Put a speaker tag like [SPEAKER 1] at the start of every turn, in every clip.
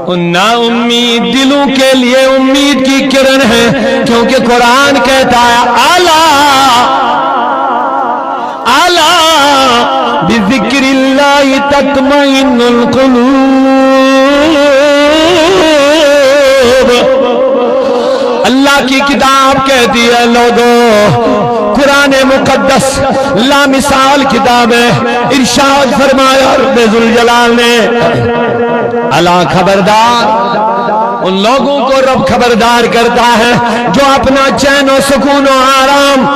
[SPEAKER 1] ان نا امید دلوں کے لیے امید کی کرن ہے، کیونکہ قرآن کہتا ہے الا الا بذکر اللہ تطمئن القلوب۔ اللہ کی کتاب کہتی ہے لوگوں، قرآن مقدس لامثال کتاب ہے، ارشاد فرمایا رب ذوالجلال نے الا خبردار، ان لوگوں کو رب خبردار کرتا ہے جو اپنا چین و سکون و آرام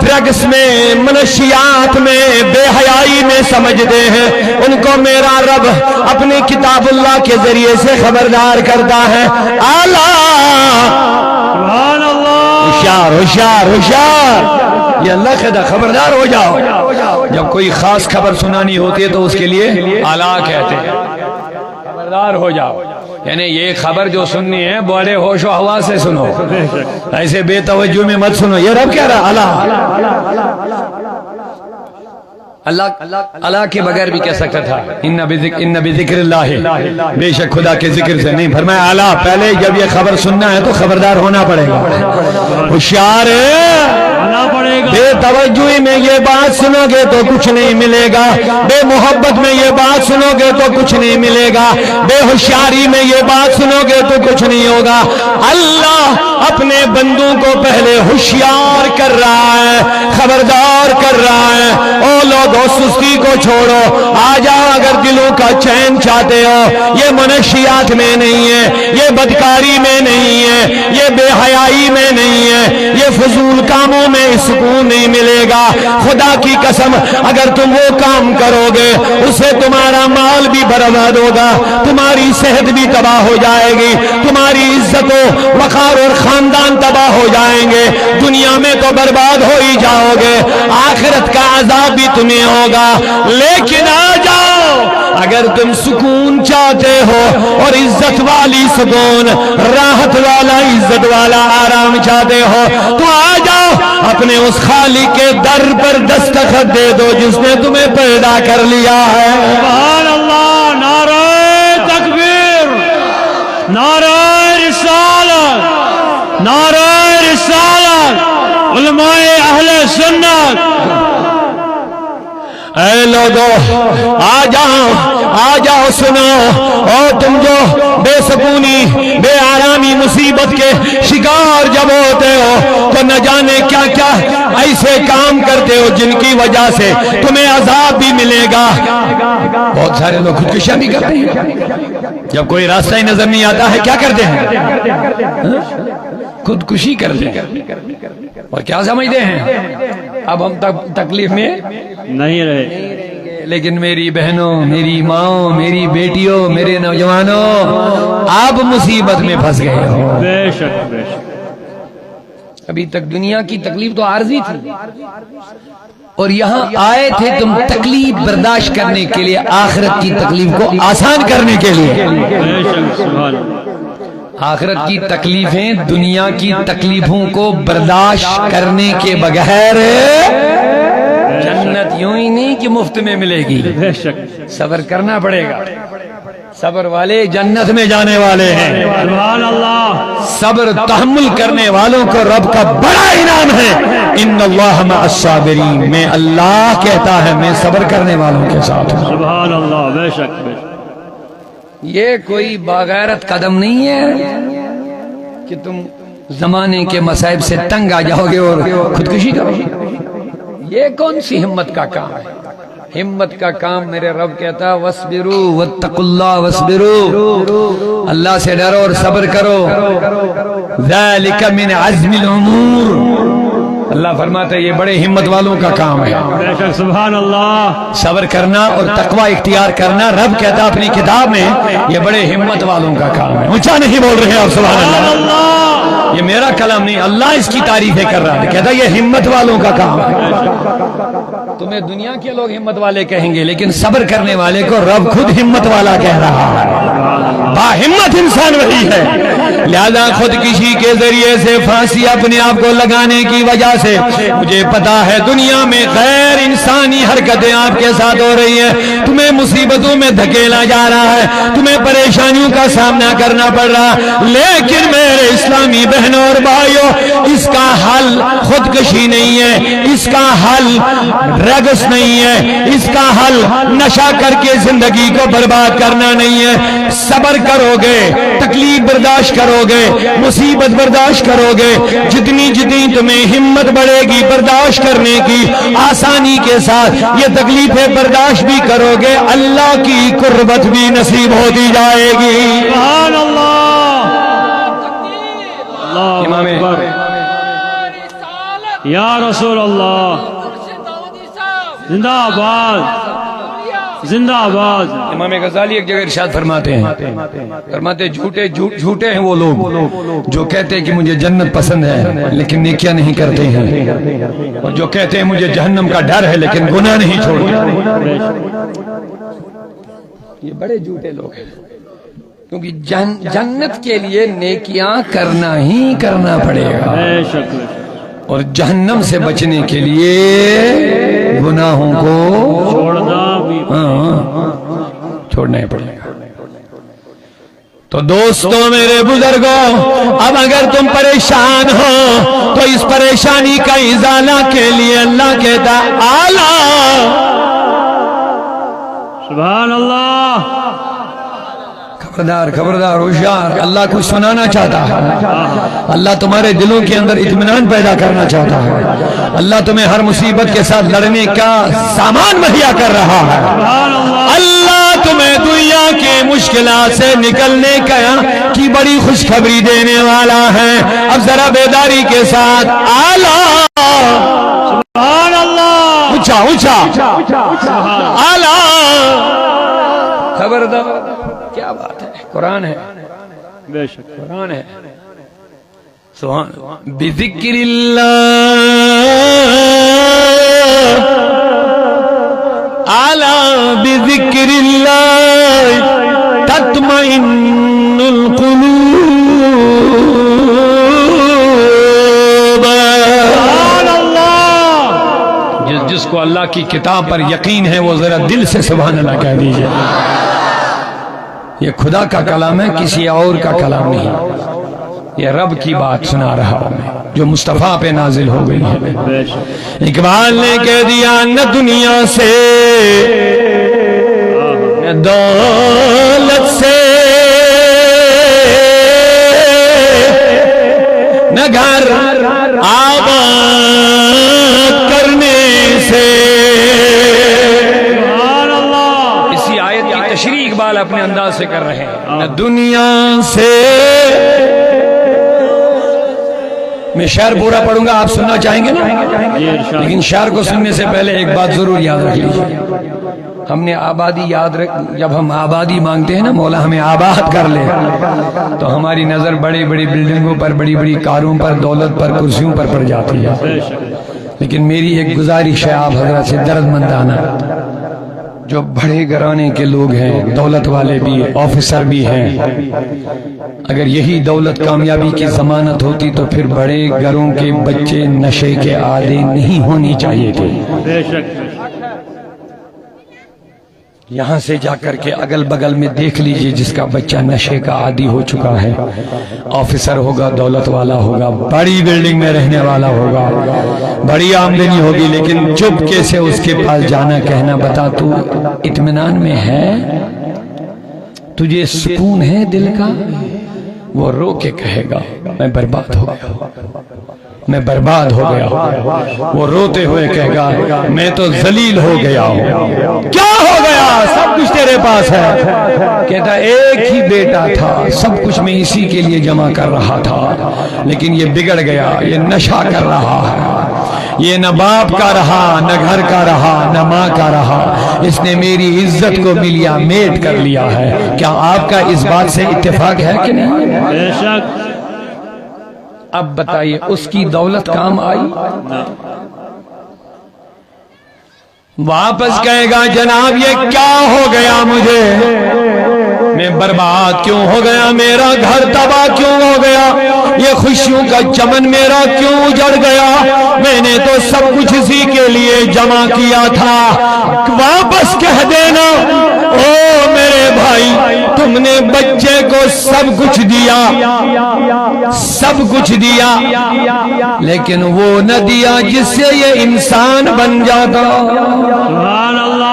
[SPEAKER 1] ڈرگس میں، منشیات میں، بے حیائی میں سمجھتے ہیں، ان کو میرا رب اپنی کتاب اللہ کے ذریعے سے خبردار کرتا ہے اعلیٰ ہوشیار ہوشیار ہوشیار، یہ اللہ کہتا خبردار ہو جاؤ۔ جب کوئی خاص خبر سنانی ہوتی ہے تو اس کے لیے اعلیٰ کہتے ہیں، خبردار ہو جاؤ، یعنی یہ خبر جو سننی ہے بڑے ہوش و حواس سے سنو، ایسے بے توجہ میں مت سنو۔ یہ رب کہہ رہا اعلیٰ، اللہ کے بغیر بھی کہہ سکتا تھا ان بذکر اللہ، بے شک خدا کے ذکر سے نہیں، فرمایا اعلیٰ۔ پہلے جب یہ خبر سننا ہے تو خبردار ہونا پڑے گا، ہوشیار بے توجہی میں یہ بات سنو گے تو کچھ نہیں ملے گا، بے محبت میں یہ بات سنو گے تو کچھ نہیں ملے گا، بے ہوشیاری میں یہ بات سنو گے تو کچھ نہیں ہوگا۔ اللہ اپنے بندوں کو پہلے ہوشیار کر رہا ہے، خبردار کر رہا ہے، او لوگوں سستی کو چھوڑو، آ جاؤ اگر دلوں کا چین چاہتے ہو، یہ منشیات میں نہیں ہے، یہ بدکاری میں نہیں ہے، یہ بے حیائی میں نہیں ہے، یہ فضول کاموں میں سکون نہیں ملے گا۔ خدا کی قسم اگر تم وہ کام کرو گے اس سے تمہارا مال بھی برباد ہوگا، تمہاری صحت بھی تباہ ہو جائے گی، تمہاری عزت و وقار اور خاندان تباہ ہو جائیں گے، دنیا میں تو برباد ہو ہی جاؤ گے، آخرت کا عذاب بھی تمہیں ہوگا۔ لیکن آ جاؤ اگر تم سکون چاہتے ہو اور عزت والی سکون، راحت والا عزت والا آرام چاہتے ہو تو آ جاؤ اپنے اس خالق کے در پر دستخط دے دو جس نے تمہیں پیدا کر لیا ہے۔
[SPEAKER 2] سبحان اللہ، نعرہ تکبیر، نعرہ رسالت، نعرہ رسالت، علماء اہل سنت۔
[SPEAKER 1] اے لوگو آ جاؤ سنو، اور تم جو بے سکونی بے آرامی مصیبت کے شکار جب ہوتے ہو تو نہ جانے کیا کیا ایسے کام کرتے ہو جن کی وجہ سے تمہیں عذاب بھی ملے گا۔ بہت سارے لوگ خودکشیاں بھی کرتے ہیں، جب کوئی راستہ ہی نظر نہیں آتا ہے کیا کرتے ہیں؟ خودکشی کرتے ہیں، اور کیا سمجھتے ہیں اب ہم تکلیف میں
[SPEAKER 2] نہیں رہے،
[SPEAKER 1] لیکن میری بہنوں، میری ماں، میری بیٹیوں، میرے نوجوانوں، آپ مصیبت میں پھنس گئے ہو۔
[SPEAKER 2] بے شک بے شک۔
[SPEAKER 1] ابھی تک دنیا کی تکلیف تو عارضی تھی، اور یہاں آئے تھے تم تکلیف برداشت کرنے کے لیے، آخرت کی تکلیف کو آسان کرنے کے لیے۔
[SPEAKER 2] بے شک، سبحان اللہ۔
[SPEAKER 1] آخرت کی تکلیفیں دنیا کی تکلیفوں کو برداشت کرنے کے بغیر جنت یوں ہی نہیں کہ مفت میں ملے گی،
[SPEAKER 2] بے شک،
[SPEAKER 1] صبر کرنا پڑے گا۔ صبر والے جنت میں جانے والے ہیں۔
[SPEAKER 2] سبحان اللہ۔
[SPEAKER 1] صبر تحمل کرنے والوں کو رب کا بڑا انعام ہے، ان اللہ مع الصابرین، میں اللہ کہتا ہے میں صبر کرنے والوں کے ساتھ ہوں۔
[SPEAKER 2] سبحان اللہ، بے شک بے شک۔
[SPEAKER 1] یہ کوئی باغیرت قدم نہیں ہے کہ تم زمانے کے مصائب سے تنگ آ جاؤ گے اور خودکشی کرو گے۔ یہ کون سی ہمت کا کام ہے؟ ہمت کا کام میرے رب کہتا ہے وَاصْبِرُوا وَاتَّقُوا اللَّهَ وَاصْبِرُوا، اللہ سے ڈرو اور صبر کرو، ذَلِكَ مِنْ عَزْمِ الْأُمُورِ، اللہ فرماتا ہے یہ بڑے ہمت والوں کا کام ہے،
[SPEAKER 2] بے شک، سبحان اللہ۔
[SPEAKER 1] صبر کرنا اور تقوی اختیار کرنا، رب کہتا اپنی کتاب میں یہ بڑے ہمت والوں کا کام ہے۔ اونچا نہیں بول رہے ہیں آپ سبحان اللہ۔ یہ میرا کلام نہیں، اللہ اس کی تعریفیں کر رہا ہے، کہتا یہ ہمت والوں کا کام ہے۔ تمہیں دنیا کے لوگ ہمت والے کہیں گے، لیکن صبر کرنے والے کو رب خود ہمت والا کہہ رہا ہے۔ با ہمت انسان وہی ہے، لہذا خودکشی کے ذریعے سے پھانسی اپنے آپ کو لگانے کی وجہ سے مجھے پتا ہے دنیا میں غیر انسانی حرکتیں آپ کے ساتھ ہو رہی ہیں، تمہیں مصیبتوں میں دھکیلا جا رہا ہے، تمہیں پریشانیوں کا سامنا کرنا پڑ رہا، لیکن میرے اسلامی بہنوں اور بھائیوں، اس کا حل خودکشی نہیں ہے، اس کا حل ڈرگس نہیں ہے، اس کا حل نشہ کر کے زندگی کو برباد کرنا نہیں ہے۔ صبر کرو گے، تکلیف برداشت کرو گے، مصیبت برداشت کرو گے، جتنی تمہیں ہمت بڑھے گی برداشت کرنے کی، آسانی کے ساتھ یہ تکلیفیں برداشت بھی کرو گے، اللہ کی قربت بھی نصیب ہوتی جائے گی۔
[SPEAKER 2] سبحان اللہ،
[SPEAKER 1] امام
[SPEAKER 2] اللہ اکبر، یا رسول اللہ، زندہ آباد، زندہ آباد۔
[SPEAKER 1] امام غزالی ایک جگہ ارشاد فرماتے ہیں، جھوٹے ہیں وہ لوگ جو کہتے ہیں کہ مجھے جنت پسند ہے لیکن نیکیاں نہیں کرتے ہیں، اور جو کہتے ہیں مجھے جہنم کا ڈر ہے لیکن گناہ نہیں چھوڑتے۔ یہ بڑے جھوٹے لوگ ہیں، کیونکہ جنت کے لیے نیکیاں کرنا ہی کرنا پڑے گا،
[SPEAKER 2] بے شک،
[SPEAKER 1] اور جہنم سے بچنے کے لیے گناہوں کو
[SPEAKER 2] چھوڑنا بھی
[SPEAKER 1] چھوڑنا ہی پڑے گا۔ تو دوستوں، میرے بزرگوں، اب اگر تم پریشان ہو تو اس پریشانی کا ازالہ کے لیے اللہ کہتا آلہ،
[SPEAKER 2] سبحان اللہ،
[SPEAKER 1] خبردار ہوشیار، اللہ کچھ سنانا چاہتا ہے، اللہ تمہارے دلوں کے اندر اطمینان پیدا کرنا چاہتا ہے، اللہ تمہیں ہر مصیبت کے ساتھ لڑنے کا سامان مہیا کر رہا ہے، اللہ تمہیں دنیا کے مشکلات سے نکلنے کی بڑی خوشخبری دینے والا ہے۔ اب ذرا بیداری کے ساتھ آلہ،
[SPEAKER 2] سبحان اللہ،
[SPEAKER 1] اونچا آلہ، خبردار، کیا بات ہے، قرآن ہے،
[SPEAKER 2] بے شک،
[SPEAKER 1] قرآن ہے، سبحان اللہ۔ بذکر اللہ اعلی، بذکر اللہ تطمئن القلوب۔
[SPEAKER 2] سبحان اللہ،
[SPEAKER 1] جس کو اللہ کی کتاب پر یقین ہے وہ ذرا دل سے سبحان اللہ کہہ دیجئے۔ یہ خدا کا کلام ہے، کسی اور کا کلام نہیں، یہ رب کی بات سنا رہا ہوں میں جو مصطفیٰ پہ نازل ہو گئی ہے۔
[SPEAKER 2] بے شک،
[SPEAKER 1] اقبال نے کہہ دیا نہ دنیا سے نہ دولت سے نہ گھر آباد کرنے سے۔
[SPEAKER 2] سبحان اللہ،
[SPEAKER 1] اسی آیت کی تشریح اقبال اپنے انداز سے کر رہے ہیں، نہ دنیا سے۔ میں شعر پورا پڑھوں گا، آپ سننا چاہیں گے نا؟ لیکن شعر کو سننے سے پہلے ایک بات ضرور یاد رکھ لیجیے، ہم نے آبادی جب ہم آبادی مانگتے ہیں نا، مولا ہمیں آباد کر لے، تو ہماری نظر بڑی بڑی بلڈنگوں پر، بڑی بڑی کاروں پر، دولت پر، کرسیوں پر پڑ جاتی ہے۔ لیکن میری ایک گزارش ہے آپ حضرات سے درد مندانہ، جو بڑے گھرانے کے لوگ ہیں، دولت والے بھی، آفیسر بھی ہیں، اگر یہی دولت کامیابی کی ضمانت ہوتی تو پھر بڑے گھروں کے بچے نشے کے عادی نہیں ہونی چاہیے تھے۔
[SPEAKER 2] بے شک،
[SPEAKER 1] یہاں سے جا کر کے اگل بگل میں دیکھ لیجئے، جس کا بچہ نشے کا عادی ہو چکا ہے، آفیسر ہوگا، دولت والا ہوگا، بڑی بلڈنگ میں رہنے والا ہوگا، بڑی آمدنی ہوگی، لیکن چپکے سے اس کے پاس جانا، کہنا بتا تو اطمینان میں ہے، تجھے سکون ہے دل کا؟ وہ رو کے کہے گا میں برباد ہو گیا، میں برباد ہو گیا۔ وہ روتے ہوئے کہے گا میں تو ذلیل ہو گیا ہوں۔ کیا ہو گیا؟ سب کچھ تیرے پاس ہے۔ کہتا ایک ہی بیٹا تھا، سب کچھ میں اسی کے لیے جمع کر رہا تھا، لیکن یہ بگڑ گیا، یہ نشہ کر رہا ہے، یہ نہ باپ کا رہا، نہ گھر کا رہا، نہ ماں کا رہا، اس نے میری عزت کو ملیا میٹ کر لیا ہے۔ کیا آپ کا اس بات سے اتفاق ہے کہ نہیں؟
[SPEAKER 2] بے شک،
[SPEAKER 1] اب بتائیے اس کی دولت کام آئی؟ واپس کہے گا جناب یہ کیا ہو گیا مجھے، میں برباد کیوں ہو گیا، میرا گھر تباہ کیوں ہو گیا، یہ خوشیوں کا چمن میرا کیوں اجڑ گیا، میں نے تو سب کچھ اسی کے لیے جمع کیا تھا۔ واپس کہہ دینا او میرے بھائی تم نے بچے کو سب کچھ دیا، سب کچھ دیا، لیکن وہ نہ دیا جس سے یہ انسان بن جاتا۔
[SPEAKER 2] سبحان اللہ۔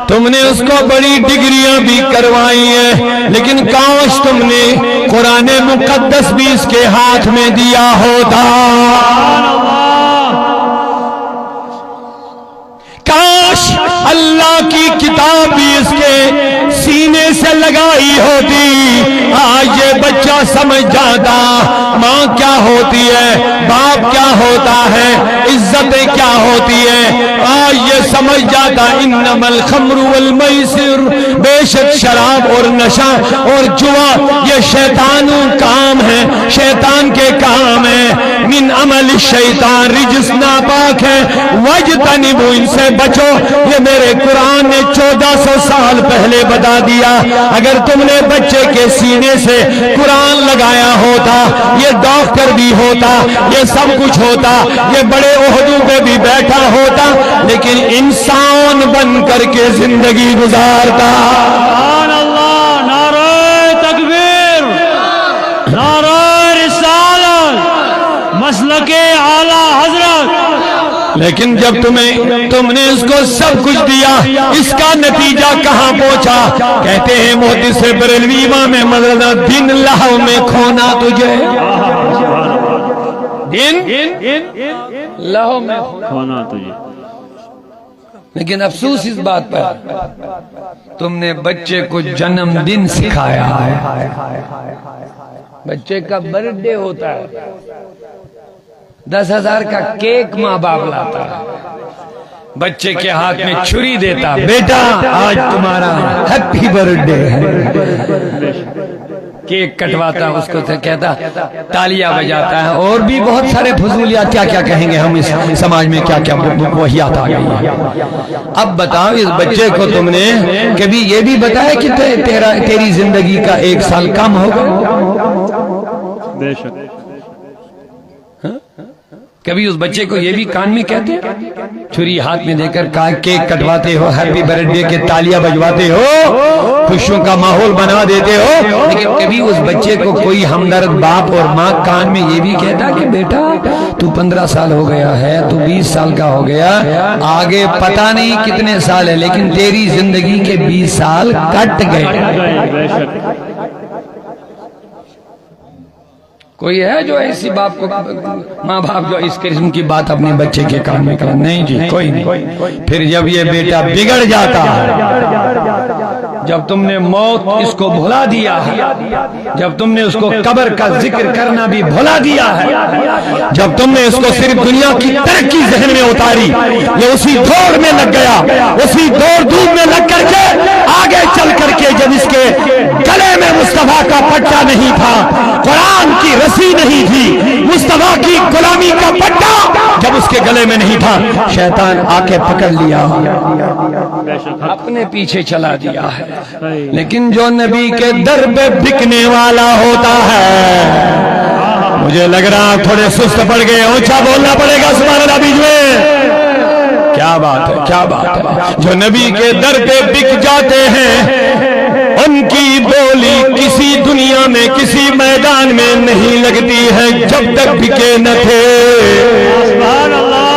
[SPEAKER 1] تم نے اس کو بڑی ڈگریاں بھی کروائی ہیں، لیکن کاش تم نے قرآن مقدس بھی اس کے ہاتھ میں دیا ہوتا، کاش اللہ کی کتاب بھی اس کے سینے سے لگائی ہوتی، آج یہ بچہ سمجھ جاتا ماں کیا ہوتی ہے، باپ کیا ہوتا ہے، عزتیں کیا ہوتی ہے، آج یہ سمجھ جاتا انما الخمر والمیسر، بے شک شراب اور نشہ اور جوا یہ شیطانوں کام ہے، شیطان کے کام ہے، من عمل الشیطان رجس ناپاک ہے، وجتنبوا ان سے بچو، یہ میرے قرآن نے 1400 سال پہلے بتا دیا۔ اگر تم نے بچے کے سینے سے قرآن لگایا ہوتا، یہ ڈاکٹر بھی ہوتا، یہ سب کچھ ہوتا، یہ بڑے عہدوں پہ بھی بیٹھا ہوتا، لیکن انسان بن کر کے زندگی گزارتا۔
[SPEAKER 2] سبحان اللہ، نعرہ تکبیر، نعرہ رسالت، مسلک اعلی حضرت۔
[SPEAKER 1] لیکن جب تم نے اس کو سب کچھ دیا، اس کا نتیجہ کہاں پہنچا؟ کہتے ہیں محدث بریلوی امام احمد دن لہو میں کھونا تجھے، دن لہو میں
[SPEAKER 2] کھونا تجھے۔
[SPEAKER 1] لیکن افسوس اس بات پر تم نے بچے کو جنم دن سکھایا ہے، بچے کا برتھ ڈے ہوتا ہے، 10,000 کا کیک ماں باپ لاتا، بچے کے ہاتھ میں چھری دیتا، بیٹا آج تمہارا ہیپی برتھ ڈے ہے، کیک کٹواتا، اس کو کہتا، تالیاں بجاتا ہے، اور بھی بہت سارے فضولیات، کیا کیا کہیں گے ہم اس سماج میں، کیا کیا وحیات آ گئی ہے۔ اب بتاؤ اس بچے کو تم نے کبھی یہ بھی بتایا کہ تیری زندگی کا 1 سال کم ہوگا؟
[SPEAKER 2] بے شک۔
[SPEAKER 1] کبھی اس بچے کو یہ بھی کان میں کہتے، چھری ہاتھ میں دے کر کیک کٹواتے ہو، ہیپی برتھ ڈے کے تالیاں بجواتے ہو، خوشیوں کا ماحول بنا دیتے ہو، لیکن کبھی اس بچے کو کوئی ہمدرد باپ اور ماں کان میں یہ بھی کہتا کہ بیٹا تو 15 سال ہو گیا ہے، تو 20 سال کا ہو گیا، آگے پتہ نہیں کتنے سال ہے، لیکن تیری زندگی کے 20 سال کٹ گئے۔
[SPEAKER 2] بے شک۔
[SPEAKER 1] کوئی ہے جو ایسی باپ کو، ماں باپ جو اس قسم کی بات اپنے بچے کے کان میں کرے؟ نہیں جی، کوئی نہیں۔ پھر جب یہ بیٹا بگڑ جاتا ہے، جب تم نے موت اس کو بھلا دیا ہے، جب تم نے اس کو قبر کا ذکر کرنا بھی بھلا دیا ہے، جب تم نے اس کو صرف دنیا کی ترقی ذہن میں اتاری، یہ اسی دوڑ میں لگ گیا، اسی دوڑ دھوپ میں لگ کر کے آگے چل کر کے جب اس کے گلے میں مصطفیٰ کا پٹا نہیں تھا، قرآن کی رسی نہیں تھی، مصطفیٰ کی غلامی کا پٹا جب اس کے گلے میں نہیں تھا، شیطان آ کے پکڑ لیا، اپنے پیچھے چلا دیا ہے۔ لیکن جو نبی کے در پہ بکنے والا ہوتا ہے، مجھے لگ رہا تھوڑے سست پڑ گئے، اونچا بولنا پڑے گا سبحان اللہ بیچ میں، کیا بات ہے، کیا بات ہے، جو نبی کے در پہ بک جاتے ہیں ان کی بولی کسی دنیا میں کسی میدان میں نہیں لگتی ہے جب تک بکے نہ تھے،
[SPEAKER 2] سبحان اللہ،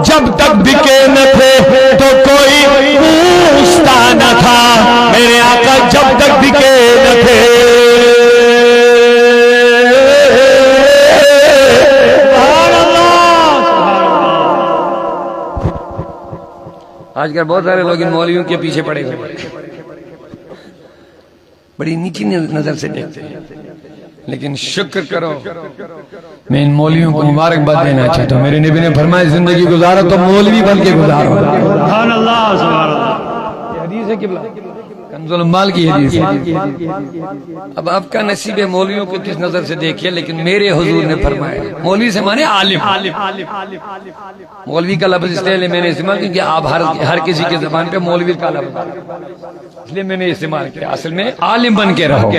[SPEAKER 1] جب تک بکے نہ تھے تو کوئی پوچھتا نہ تھا، میرے آقا جب تک بکے نہ تھے۔ آج کل بہت سارے لوگ ان مولویوں کے پیچھے پڑے ہوئے، بڑی نیچی نظر سے دیکھتے ہیں، لیکن شکر کرو، میں ان مولویوں کو مبارکباد دینا چاہتا ہوں، میرے نبی نے فرمایا زندگی گزارو تو مولوی بن کے گزارو۔
[SPEAKER 2] سبحان اللہ، سبحان اللہ۔
[SPEAKER 1] یہ حدیث ہے قبلہ کنز المال کی حدیث ہے۔ اب آپ کا نصیب ہے مولویوں کو کس نظر سے دیکھیے، لیکن میرے حضور نے فرمایا، مولوی سے مانے عالم۔ مولوی کا لفظ اس لیے میں نے استعمال کیونکہ آپ ہر کسی کے زبان پہ مولوی کا لفظ اس لیے میں نے استعمال کیا، اصل میں عالم بن کے رہو۔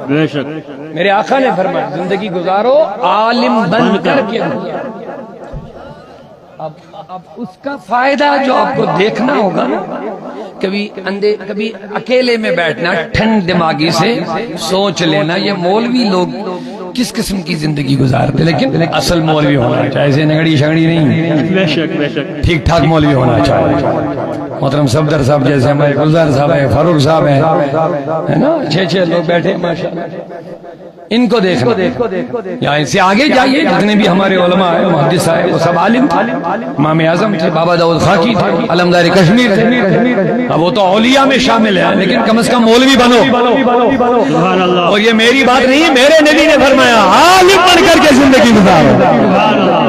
[SPEAKER 2] بے شک
[SPEAKER 1] میرے آقا نے فرمایا زندگی گزارو عالم بن کر کے۔ اب اس کا فائدہ جو آپ کو دیکھنا ہوگا، کبھی اکیلے میں بیٹھنا، ٹھنڈ دماغی سے سوچ لینا یہ مولوی لوگ کس قسم کی زندگی گزارتے، لیکن اصل مولوی ہونا چاہیے، ایسے نگڑی شگڑی نہیں،
[SPEAKER 2] بے شک بے شک
[SPEAKER 1] ٹھیک ٹھاک مولوی ہونا چاہیے۔ محترم صفدر صاحب جیسے ہمارے گلزار صاحب ہیں، فاروق صاحب ہیں، ہے نا، 6 لوگ بیٹھے ماشاءاللہ، ان کو دیکھنا۔ یا ان سے آگے جائیے جتنے بھی ہمارے علماء ہیں، محدث ہیں، وہ سب عالم تھے، امام اعظم تھے، بابا داؤد خاکی تھے، علمدار کشمیر تھے۔ اب وہ تو اولیاء میں شامل ہیں، لیکن کم از کم مولوی بنو۔
[SPEAKER 2] سبحان اللہ
[SPEAKER 1] اور یہ میری بات نہیں، میرے نبی نے فرمایا عالم بن کر کے زندگی گزارو۔
[SPEAKER 2] سبحان اللہ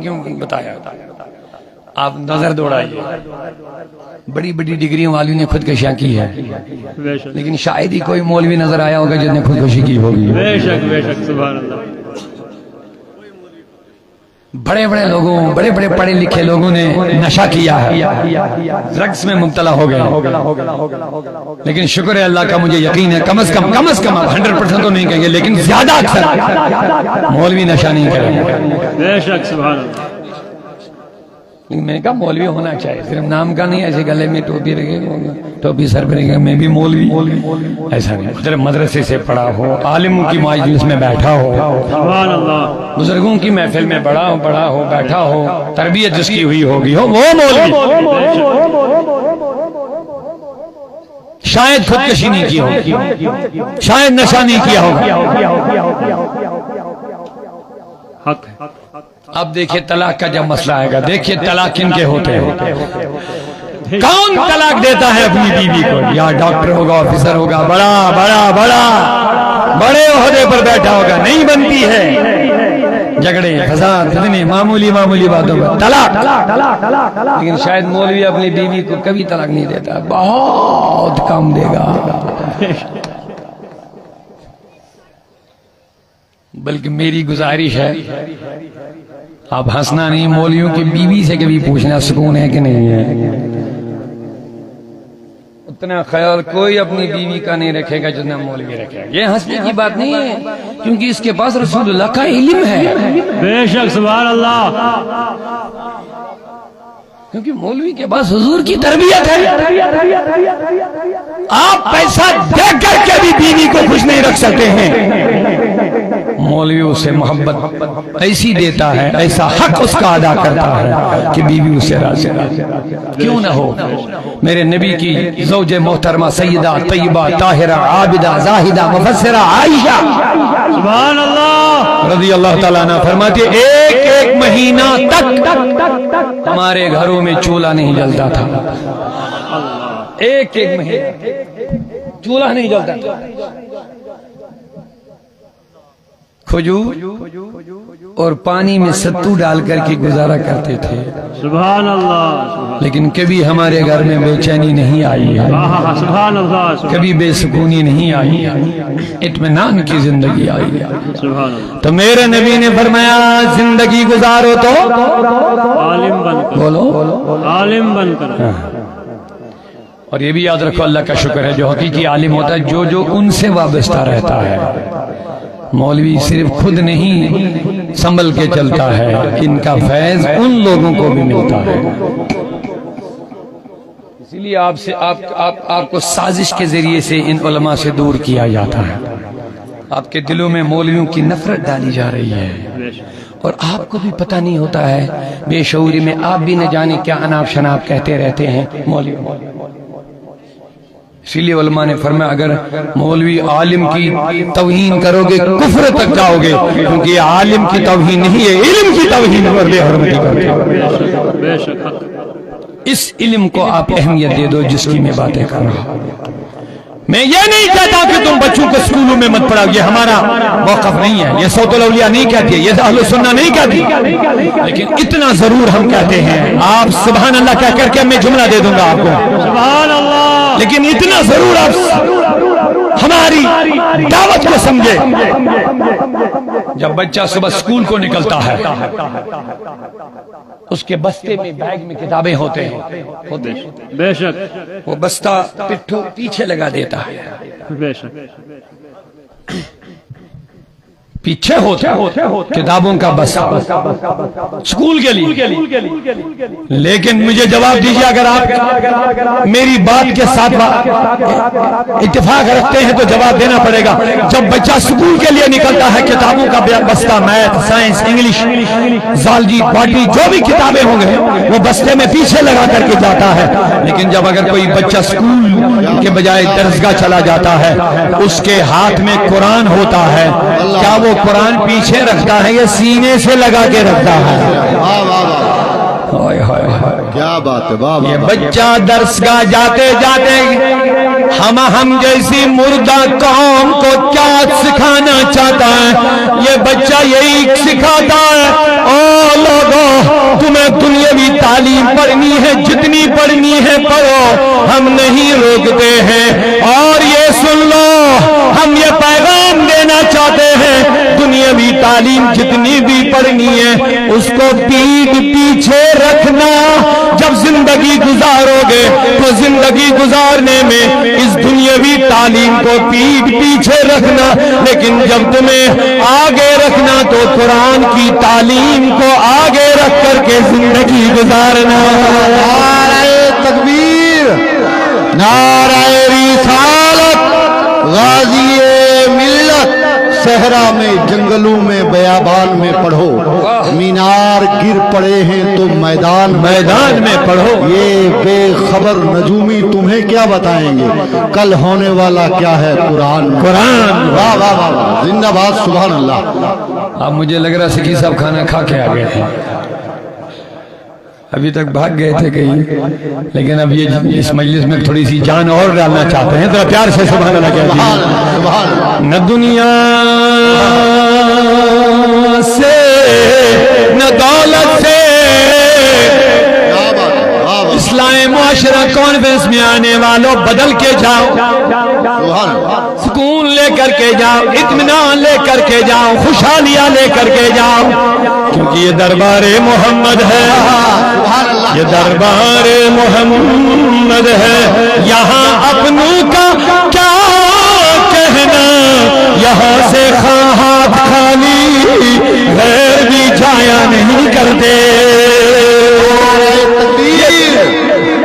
[SPEAKER 1] کیوں بتایا؟ آپ نظر دوڑائیے، بڑی بڑی ڈگریوں والی نے خودکشیاں کی ہے،
[SPEAKER 2] بے شک
[SPEAKER 1] لیکن شاید ہی کوئی مولوی نظر آیا ہوگا جس نے خودکشی کی ہوگی۔
[SPEAKER 2] بے شک بے شک سبحان اللہ
[SPEAKER 1] بڑے بڑے لوگوں، بڑے بڑے پڑھے لکھے لوگوں نے نشہ کیا ہے، ڈرگس میں مبتلا ہو گئے، لیکن شکر ہے اللہ کا، مجھے یقین ہے کم از کم 100% تو نہیں کہیں گے، لیکن زیادہ اکثر مولوی نشہ نہیں کریں گے۔
[SPEAKER 2] بے شک سبحان اللہ
[SPEAKER 1] لیکن میں نے کہا مولوی ہونا چاہیے، صرف نام کا نہیں، ایسے گلے میں ٹوپی رکھے، ٹوپی سر پہ رکھے میں بھی مولوی، ایسا نہیں، صرف مدرسے سے پڑھا ہو، عالموں کی مجلس میں بیٹھا ہو،
[SPEAKER 2] سبحان اللہ
[SPEAKER 1] بزرگوں کی محفل میں بڑا ہو، بیٹھا ہو، تربیت جس کی ہوئی ہوگی ہو، وہ مولوی۔ شاید خودکشی نہیں کی ہوگی، شاید نشہ نہیں کیا ہوگا۔
[SPEAKER 2] حق ہے
[SPEAKER 1] اب دیکھیں طلاق کا جب مسئلہ آئے گا، دیکھیں طلاق کن کے ہوتے ہیں، کون طلاق دیتا ہے اپنی بیوی کو؟ یا ڈاکٹر ہوگا، آفیسر ہوگا، بڑے عہدے پر بیٹھا ہوگا، نہیں بنتی ہے، جھگڑے فساد فتنے، معمولی باتوں پر طلاق۔ لیکن شاید مولوی اپنی بیوی کو کبھی طلاق نہیں دیتا، بہت کم دے گا، بلکہ میری گزارش ہے، آپ ہنسنا نہیں، مولویوں کی بیوی سے کبھی پوچھنا سکون ہے کہ نہیں ہے، اتنا خیال کوئی اپنی بیوی کا نہیں رکھے گا جتنا مولوی رکھے گا۔ یہ ہنسنے کی بات نہیں ہے، کیونکہ اس کے پاس رسول اللہ کا علم ہے،
[SPEAKER 2] بے شک سبحان اللہ
[SPEAKER 1] کیونکہ مولوی کے پاس حضور کی تربیت ہے۔ آپ پیسہ دے کر کے بھی بیوی کو خوش نہیں رکھ سکتے ہیں، مولوی اسے محبت ایسی دیتا ہے، ایسا حق اس کا ادا کرتا ہے کہ بیوی اسے راضی کیوں نہ ہو۔ میرے نبی کی زوج محترمہ سیدہ طیبہ طاہرہ عابدہ زاہدہ مفسرہ عائشہ
[SPEAKER 2] سبحان اللہ
[SPEAKER 1] رضی اللہ تعالیٰ عنہ فرماتی ایک مہینہ تک ہمارے گھروں میں چولہا نہیں جلتا تھا، ایک مہینہ چولہا نہیں جلتا تھا، کھجور اور پانی میں ستو ڈال کر کے گزارا کرتے تھے،
[SPEAKER 2] سبحان اللہ
[SPEAKER 1] لیکن کبھی ہمارے گھر میں بے چینی نہیں آئی ہے،
[SPEAKER 2] سبحان اللہ
[SPEAKER 1] کبھی بے سکونی نہیں آئی ہے، اطمینان کی زندگی آئی ہے۔
[SPEAKER 2] سبحان اللہ
[SPEAKER 1] تو میرے نبی نے فرمایا زندگی گزارو تو
[SPEAKER 2] عالم بن کر،
[SPEAKER 1] بولو،
[SPEAKER 2] عالم بن کر،
[SPEAKER 1] اور یہ بھی یاد رکھو اللہ کا شکر ہے جو حقیقی عالم ہوتا ہے جو ان سے وابستہ رہتا ہے۔ مولوی صرف خود نہیں سنبھل کے چلتا ہے، ان کا فیض ان لوگوں کو بھی ملتا ہے۔ اسی لیے آپ کو سازش کے ذریعے سے ان علماء سے دور کیا جاتا ہے، آپ کے دلوں میں مولویوں کی نفرت ڈالی جا رہی ہے، اور آپ کو بھی پتہ نہیں ہوتا ہے، بے شعوری میں آپ بھی نہ جانے کیا اناپ شناپ کہتے رہتے ہیں مولوی۔ اسی لیے علماء نے فرمایا اگر مولوی عالم کی توہین کرو گے کفر تک جاؤ گے، کیونکہ یہ عالم کی توہین نہیں ہے، علم کی توہین اور بے حرمتی کرتے ہیں۔
[SPEAKER 2] بے شک
[SPEAKER 1] اس علم کو آپ اہمیت دے دو جس کی میں باتیں کر رہا ہوں۔ میں یہ نہیں کہتا کہ تم بچوں کو اسکولوں میں مت پڑھاؤ، یہ ہمارا موقف نہیں ہے، یہ صوت الاولیاء نہیں کہتی ہے، یہ اہل سنہ نہیں کہتی، لیکن اتنا ضرور ہم کہتے ہیں، آپ سبحان اللہ کہہ کر کے میں جملہ دے دوں گا آپ کو،
[SPEAKER 2] سبحان اللہ،
[SPEAKER 1] لیکن اتنا ضرور آپ ہماری دعوت کو سمجھے۔ جب بچہ صبح اسکول کو نکلتا ہے اس کے بستے میں بیگ میں کتابیں ہوتے ہیں،
[SPEAKER 2] بے شک
[SPEAKER 1] وہ بستہ پٹھوں پیچھے لگا دیتا ہے،
[SPEAKER 2] بے شک
[SPEAKER 1] پیچھے ہوتا ہے کتابوں کا بستہ اسکول کے لیے۔ لیکن مجھے جواب دیجیے، اگر آپ میری بات کے ساتھ اتفاق رکھتے ہیں تو جواب دینا پڑے گا۔ جب بچہ اسکول کے لیے نکلتا ہے کتابوں کا بستہ، میتھ، سائنس، انگلش، زالجی، باٹنی، جو بھی کتابیں ہوں گے وہ بستے میں پیچھے لگا کر کے جاتا ہے۔ لیکن جب اگر کوئی بچہ اسکول کے بجائے درسگاہ چلا جاتا ہے، اس کے ہاتھ میں قرآن ہوتا ہے، کیا وہ قرآن پیچھے رکھتا ہے یا سینے سے لگا کے رکھتا ہے؟
[SPEAKER 3] کیا بات ہے، واہ
[SPEAKER 1] یہ بچہ درسگاہ جاتے جاتے ہم جیسی مردہ قوم کو کیا سکھانا چاہتا ہے؟ یہ بچہ یہی سکھاتا ہے، او لوگوں تمہیں دنیاوی تعلیم پڑھنی ہے، جتنی پڑھنی ہے پڑھو، ہم نہیں روکتے ہیں۔ اور یہ سن لو، ہم یہ پیغام دینا چاہتے ہیں، دنیاوی تعلیم جتنی بھی پڑھنی ہے اس کو پیٹھ پیچھے رکھنا۔ جب زندگی گزارو گے تو زندگی گزارنے میں اس دنیاوی تعلیم کو پیٹھ پیچھے رکھنا، لیکن جب تمہیں آگے رکھنا تو قرآن کی تعلیم کو آگے رکھ کر کے زندگی گزارنا۔
[SPEAKER 3] نعرہ تکبیر، نعرہ رسالت، غازی ملت، صحرا میں، جنگلوں میں، بیابان میں پڑھو، مینار گر پڑے ہیں تو میدان
[SPEAKER 1] میں پڑھو۔
[SPEAKER 3] یہ بے خبر نجومی تمہیں کیا بتائیں گے، کل ہونے والا کیا ہے قرآن میں۔
[SPEAKER 1] قرآن۔
[SPEAKER 3] واہ واہ واہ واہ، زندہ باد، سبحان اللہ۔
[SPEAKER 1] اب مجھے لگ رہا سکی صاحب کھانا کھا کے آ گئے تھے، ابھی تک بھاگ گئے تھے کہیں، لیکن اب یہ اس مجلس میں تھوڑی سی جان اور ڈالنا چاہتے ہیں، تو پیار سے سبحان اللہ کہتے ہیں۔
[SPEAKER 3] سبحان اللہ۔
[SPEAKER 1] نہ دنیا سے نہ دولت سے
[SPEAKER 3] کیا بات ہے، واہ واہ،
[SPEAKER 1] اصلاح معاشرہ کانفرنس میں آنے والوں بدل کے جاؤ،
[SPEAKER 3] سبحان اللہ۔
[SPEAKER 1] سکون لے کر کے جاؤ، اطمینان لے کر کے جاؤ، خوشحالیاں لے کر کے جاؤ، کیونکہ یہ دربار محمد ہے، یہ دربار محمد ہے۔ یہاں اپنوں کا کیا کہنا، یہاں سے ہاتھ خالی غیر بھی جایا نہیں کرتے۔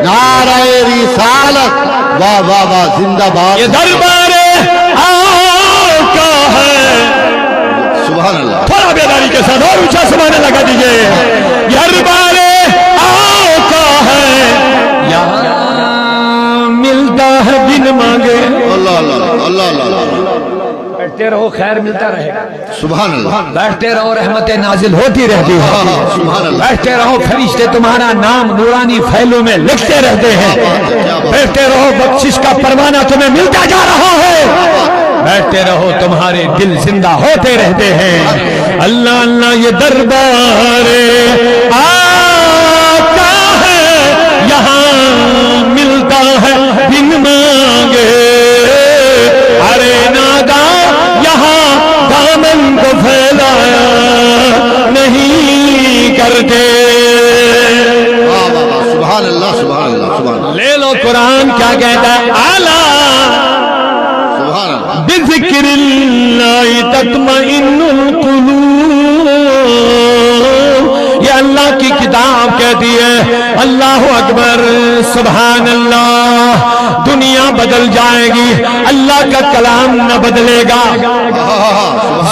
[SPEAKER 3] نعرہ رسالت، واہ واہ واہ، زندہ باد،
[SPEAKER 1] یہ دربار آقا ہے۔
[SPEAKER 3] سبحان اللہ۔
[SPEAKER 1] تھوڑا بیداری کے ساتھ اور اونچا سبحان اللہ کہہ دیجئے، یہ دربار آقا ہے، یہاں ملتا ہے بن مانگے۔
[SPEAKER 3] اللہ اللہ اللہ اللہ،
[SPEAKER 1] بیٹھتے رہو خیر ملتا رہے گا،
[SPEAKER 3] سبحان اللہ،
[SPEAKER 1] بیٹھتے رہو رحمتیں نازل ہوتی رہتی ہے،
[SPEAKER 3] سبحان اللہ۔
[SPEAKER 1] بیٹھتے رہو فرشتے تمہارا نام نورانی پھیلوں میں لکھتے رہتے ہیں، بیٹھتے رہو بخشش کا پروانہ تمہیں ملتا جا رہا ہے، بیٹھتے رہو تمہارے دل زندہ ہوتے رہتے ہیں۔ اللہ اللہ یہ دربار آقا ہے، یہاں ملتا ہے بن مانگے، ارے نادا یہاں دامن کو پھیلایا نہیں کرتے۔
[SPEAKER 3] سبحان اللہ، سبحان اللہ، سبحان اللہ،
[SPEAKER 1] لے لو قرآن کیا کہتا ہے، اعلیٰ
[SPEAKER 3] سبحان اللہ۔
[SPEAKER 1] بذکر اللہ تطمئن القلوب، یہ اللہ کی کتاب کہتی ہے، اللہ اکبر، سبحان اللہ۔ دنیا بدل جائے گی، اللہ کا کلام نہ بدلے گا،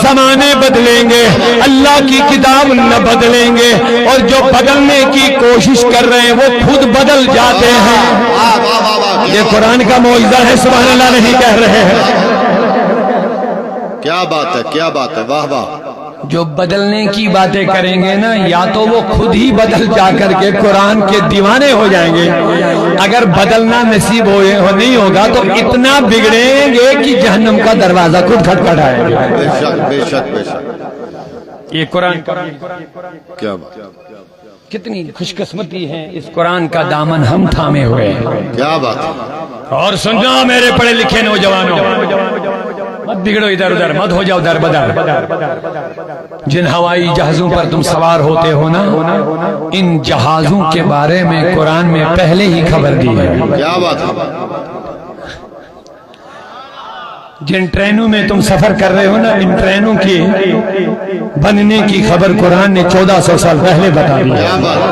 [SPEAKER 1] زمانے بدلیں گے، اللہ کی کتاب نہ بدلیں گے، اور جو بدلنے کی کوشش کر رہے ہیں وہ خود بدل جاتے ہیں۔ یہ قرآن کا معجزہ ہے، سبحان اللہ نہیں کہہ رہے ہیں۔
[SPEAKER 3] کیا بات ہے، کیا بات ہے، واہ واہ۔
[SPEAKER 1] جو بدلنے کی باتیں کریں گے نا یا تو وہ خود ہی بدل جا کر کے قرآن کے دیوانے ہو جائیں گے، اگر بدلنا نصیب نہیں ہوگا تو اتنا بگڑیں گے کہ جہنم کا دروازہ خود کھٹکھٹائے گا۔
[SPEAKER 3] بے شک بے شک بے شک،
[SPEAKER 1] یہ قرآن
[SPEAKER 3] کیا بات،
[SPEAKER 1] کتنی خوش قسمتی ہے، اس قرآن کا دامن ہم تھامے ہوئے ہیں۔
[SPEAKER 3] کیا بات،
[SPEAKER 1] اور سننا میرے پڑھے لکھے نوجوانوں، مت بگڑو ادھر ادھر، مت ہو جاؤ در بدر۔ جن ہوائی جہازوں پر تم سوار ہوتے ہو نا، ان جہازوں کے بارے میں قرآن میں پہلے ہی خبر دی ہے۔
[SPEAKER 3] کیا بات ہے،
[SPEAKER 1] جن ٹرینوں میں تم سفر کر رہے ہو نا، ان ٹرینوں کی بننے کی خبر قرآن نے 1400 سال پہلے بتا دی ہے۔
[SPEAKER 3] کیا بات ہے،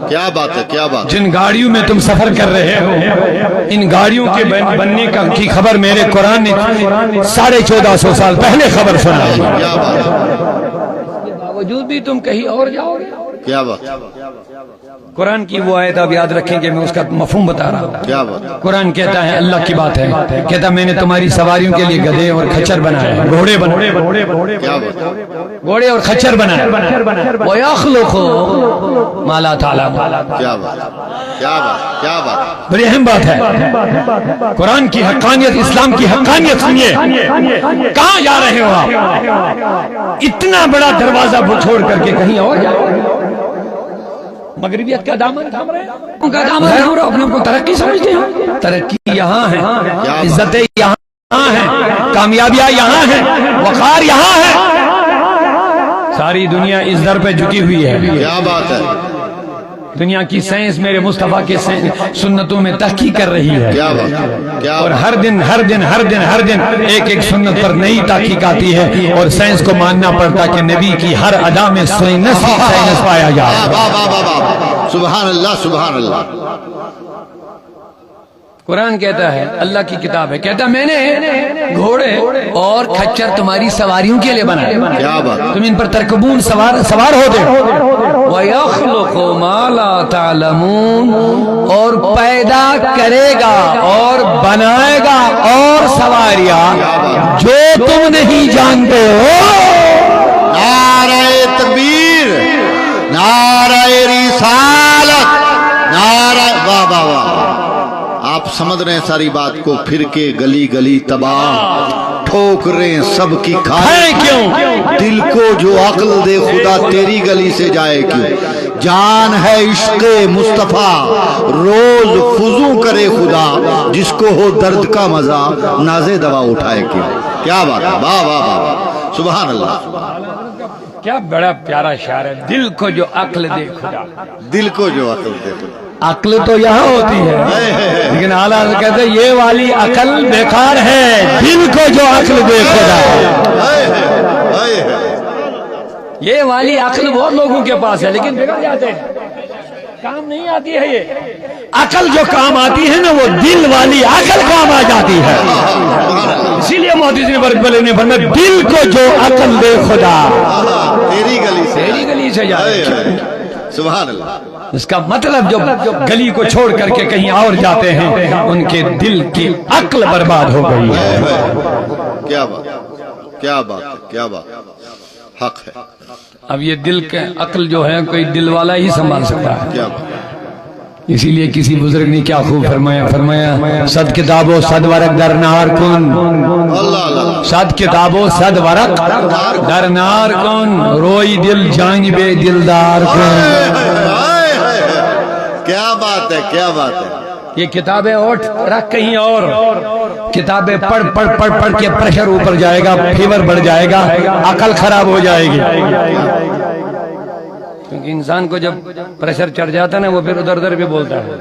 [SPEAKER 3] کیا بات ہے، کیا بات،
[SPEAKER 1] جن گاڑیوں میں تم سفر کر رہے ہو، ان گاڑیوں کے بننے کی خبر میرے قرآن نے 1450 سال پہلے خبر سنائی۔
[SPEAKER 3] کیا بات،
[SPEAKER 1] باوجود بھی تم کہیں اور جاؤ گے۔
[SPEAKER 3] کیا بات،
[SPEAKER 1] قرآن کی وہ آیت آپ یاد رکھیں کہ میں اس کا مفہوم بتا رہا ہوں۔
[SPEAKER 3] کیا بات،
[SPEAKER 1] قرآن کہتا ہے، اللہ کی بات ہے، کہتا میں نے تمہاری سواریوں کے لیے گدھے اور کھچر بنائے، گھوڑے بنائے،
[SPEAKER 3] کیا بات،
[SPEAKER 1] گھوڑے اور کھچر بنائے۔ وَيَخْلُقُ مَا لَا تَعْلَمُونَ۔
[SPEAKER 3] کیا بات، کیا بات، کیا بات،
[SPEAKER 1] بڑی اہم بات ہے، قرآن کی حقانیت، اسلام کی حقانیت سنیے۔ کہاں جا رہے ہو آپ؟ اتنا بڑا دروازہ چھوڑ کر کے کہیں اور جا رہے ہو؟ مغربیت کا دامن تھام رہے ہیں، ان کا دامن تھام رہے ہو، اپنے کو ترقی سمجھتے ہیں۔ ترقی یہاں ہے، عزتیں یہاں ہیں، کامیابیاں یہاں ہیں، وقار یہاں ہے۔ ساری دنیا اس در پہ جھکی ہوئی ہے۔
[SPEAKER 3] کیا بات ہے،
[SPEAKER 1] دنیا کی سائنس میرے مصطفیٰ کے سنتوں میں تحقیق کر رہی ہے،
[SPEAKER 3] کیا بات، کیا
[SPEAKER 1] اور
[SPEAKER 3] بات،
[SPEAKER 1] ہر دن ایک ایک سنت پر نئی تحقیق آتی ہے، اور سائنس کو ماننا پڑتا کہ نبی کی ہر ادا میں سائنس پایا جائے۔
[SPEAKER 3] واہ واہ واہ واہ، سبحان اللہ سبحان اللہ۔
[SPEAKER 1] قرآن کہتا ہے، اللہ کی کتاب ہے، کہتا میں نے گھوڑے اور کھچر تمہاری سواریوں کے لیے بنائے،
[SPEAKER 3] کیا بات،
[SPEAKER 1] تم ان پر ترکبون سوار ہوتے ہو۔ وَيَخْلُقُ مَا لَا تَعْلَمُونَ، اور پیدا کرے گا اور بنائے گا اور سواریاں جو تم نہیں جانتے ہو۔
[SPEAKER 3] نعرہ تکبیر، نعرہ رسالت، نعرہ، واہ واہ واہ، آپ سمجھ رہے ہیں ساری بات کو، پھر کے گلی گلی تباہ، ٹھوکریں سب کی کھائے
[SPEAKER 1] کیوں؟
[SPEAKER 3] دل کو جو عقل دے خدا تیری گلی سے جائے کیوں؟ جان ہے عشق مصطفیٰ روز فضو کرے خدا، جس کو ہو درد کا مزہ نازے دوا اٹھائے کیوں؟ کیا بات ہے، واہ واہ واہ، سبحان اللہ۔
[SPEAKER 1] کیا بڑا پیارا شعر ہے، دل کو جو عقل دے خدا۔
[SPEAKER 3] دل کو جو عقل دے خدا،
[SPEAKER 1] عقل تو یہاں ہوتی ہے، لیکن اعلیٰ کہتے ہیں یہ والی عقل بیکار ہے، دل کو جو عقل دے خدا۔ یہ والی عقل بہت لوگوں کے پاس ہے لیکن بگڑ جاتے ہیں، کام نہیں آتی ہے۔ یہ عقل جو کام آتی ہے نا، وہ دل والی عقل کام آ جاتی ہے۔ اسی لیے محدث نے فرمایا دل کو جو عقل دے خدا
[SPEAKER 3] تیری گلی سے،
[SPEAKER 1] تیری گلی سے جائے۔
[SPEAKER 3] سبحان اللہ۔
[SPEAKER 1] اس کا مطلب جو گلی کو چھوڑ کر کے کہیں اور جاتے ہیں، ان کے دل کی عقل برباد ہو گئی ہے۔
[SPEAKER 3] کیا بات، کیا بات، کیا بات، حق ہے،
[SPEAKER 1] اب یہ دل کے عقل جو ہے کوئی دل والا ہی سنبھال سکتا ہے۔
[SPEAKER 3] کیا بات،
[SPEAKER 1] اسی لیے کسی بزرگ نے کیا خوب فرمایا، صد کتاب و صد ورق در نار کن،
[SPEAKER 3] اللہ اللہ،
[SPEAKER 1] صد کتاب و صد ورق در نار کن، روئی دل جانب دلدار کن۔
[SPEAKER 3] کیا بات ہے، کیا بات ہے،
[SPEAKER 1] یہ کتابیں اٹھ رکھ کہیں اور، کتابیں پڑھ پڑھ پڑھ پڑھ کے پریشر اوپر جائے گا، فیور بڑھ جائے گا، عقل خراب ہو جائے گی۔ کیونکہ انسان کو جب پریشر چڑھ جاتا ہے نا، وہ پھر ادھر ادھر بھی بولتا ہے۔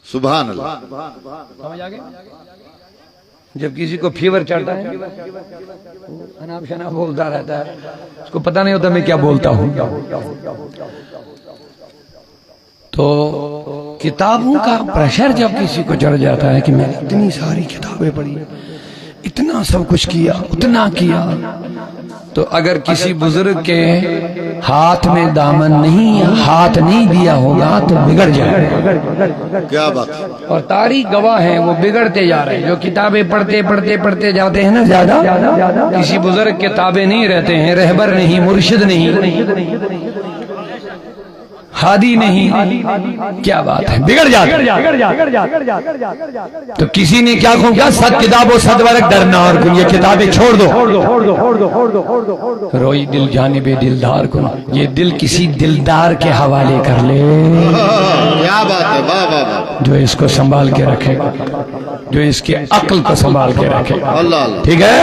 [SPEAKER 3] سبحان اللہ،
[SPEAKER 1] سمجھ آ گئی؟ جب کسی کو فیور چڑھتا ہے اناپ شناپ بولتا رہتا ہے، اس کو پتہ نہیں ہوتا میں کیا بولتا ہوں۔ تو کتابوں کا پریشر جب کسی کو چڑھ جاتا ہے کہ میں نے اتنی ساری کتابیں پڑھی، اتنا سب کچھ کیا، اتنا کیا، تو اگر کسی بزرگ کے ہاتھ میں دامن ہاتھ نہیں دیا ہوگا تو بگڑ جائے گا.
[SPEAKER 3] کیا بات.
[SPEAKER 1] اور تاریخ گواہ ہے وہ بگڑتے جا رہے ہیں. جو کتابیں پڑھتے جاتے ہیں نا زیادہ, کسی بزرگ کے تابع نہیں رہتے ہیں, رہبر نہیں, مرشد نہیں, ہادی نہیں, کیا بات ہے, بگڑ جاتے. تو کسی نے کیا کہا, 7 کتاب و 7 ورق درنا اور کن, یہ کتابیں چھوڑ دو. روئی دل جانب دلدار کن, یہ دل کسی دلدار کے حوالے کر لے.
[SPEAKER 3] کیا بات ہے. واہ واہ واہ.
[SPEAKER 1] جو اس کو سنبھال کے رکھے گا, جو اس کی عقل کو سنبھال کے رکھے گا.
[SPEAKER 3] اللہ اللہ.
[SPEAKER 1] ٹھیک ہے,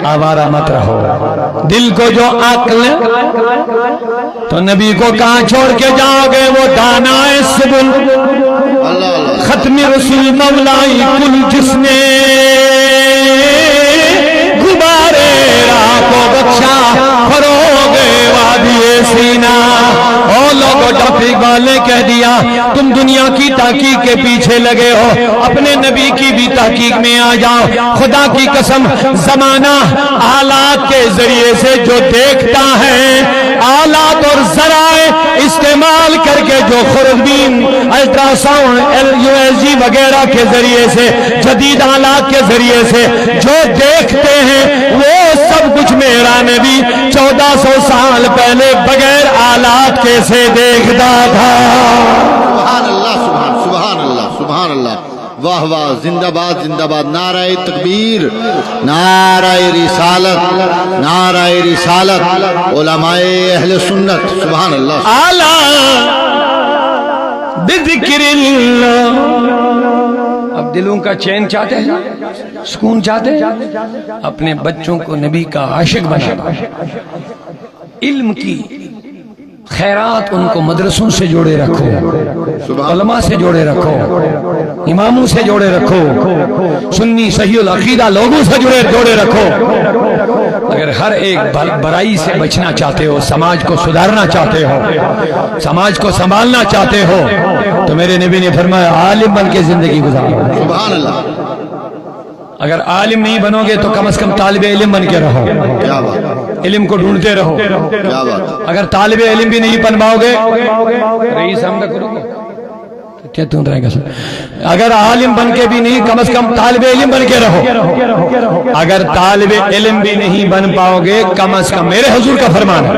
[SPEAKER 1] آوارہ مت رہو. دل کو جو عقل, تو نبی کو کہاں چھوڑ کے جاؤ گے, وہ دانا سبل.
[SPEAKER 3] اللہ اللہ.
[SPEAKER 1] ختم رسول مولائی کل جس نے غبارے راہ کو بخشا, فروغ وادی سینا. او لوگوں, ڈاکٹر اقبال نے کہہ دیا تم دنیا کی تحقیق کے پیچھے لگے ہو, اپنے نبی کی بھی تحقیق میں آ جاؤ. خدا کی قسم, زمانہ آلات کے ذریعے سے جو دیکھتا ہے, آلات اور ذرائع استعمال کر کے جو خوردبین, الٹرا ساؤنڈ, LUSG وغیرہ کے ذریعے سے, جدید آلات کے ذریعے سے جو دیکھتے ہیں, وہ سب کچھ میرا نبی 1400 سال پہلے بغیر آلات کے سے دیکھتا تھا.
[SPEAKER 3] سبحان اللہ. سبحان اللہ. سبحان اللہ. واہ واہ. زندہ باد زندہ باد. نعرہ تکبیر, نعرہ رسالت, نعرہ رسالت. علماء اہل سنت. سبحان اللہ.
[SPEAKER 1] اعلیٰ بذکر اللہ. اب دلوں کا چین چاہتے ہیں, سکون چاہتے ہیں, اپنے بچوں کو نبی کا عاشق بنا. علم کی خیرات ان کو مدرسوں سے جوڑے رکھو, علماء سے جوڑے رکھو, اماموں سے جوڑے رکھو, سنی صحیح العقیدہ لوگوں سے جوڑے رکھو. اگر ہر ایک برائی سے بچنا چاہتے ہو, سماج کو سدھارنا چاہتے ہو, سماج کو سنبھالنا چاہتے ہو, تو میرے نبی نے فرمایا عالم بن کے زندگی گزارو.
[SPEAKER 3] سبحان اللہ.
[SPEAKER 1] اگر عالم نہیں بنو گے تو کم از کم طالب علم بن کے رہو,
[SPEAKER 3] کیا بات.
[SPEAKER 1] علم کو ڈھونڈتے رہو.
[SPEAKER 3] کیا بات.
[SPEAKER 1] اگر طالب علم بھی نہیں بن پاؤ گے, رئیس ہم نہ کرو گے, کیا تم رہے گا. اگر عالم بن کے بھی نہیں, کم از کم طالب علم بن کے رہو. اگر طالب علم بھی نہیں بن پاؤ گے, کم از کم, میرے حضور کا فرمان ہے,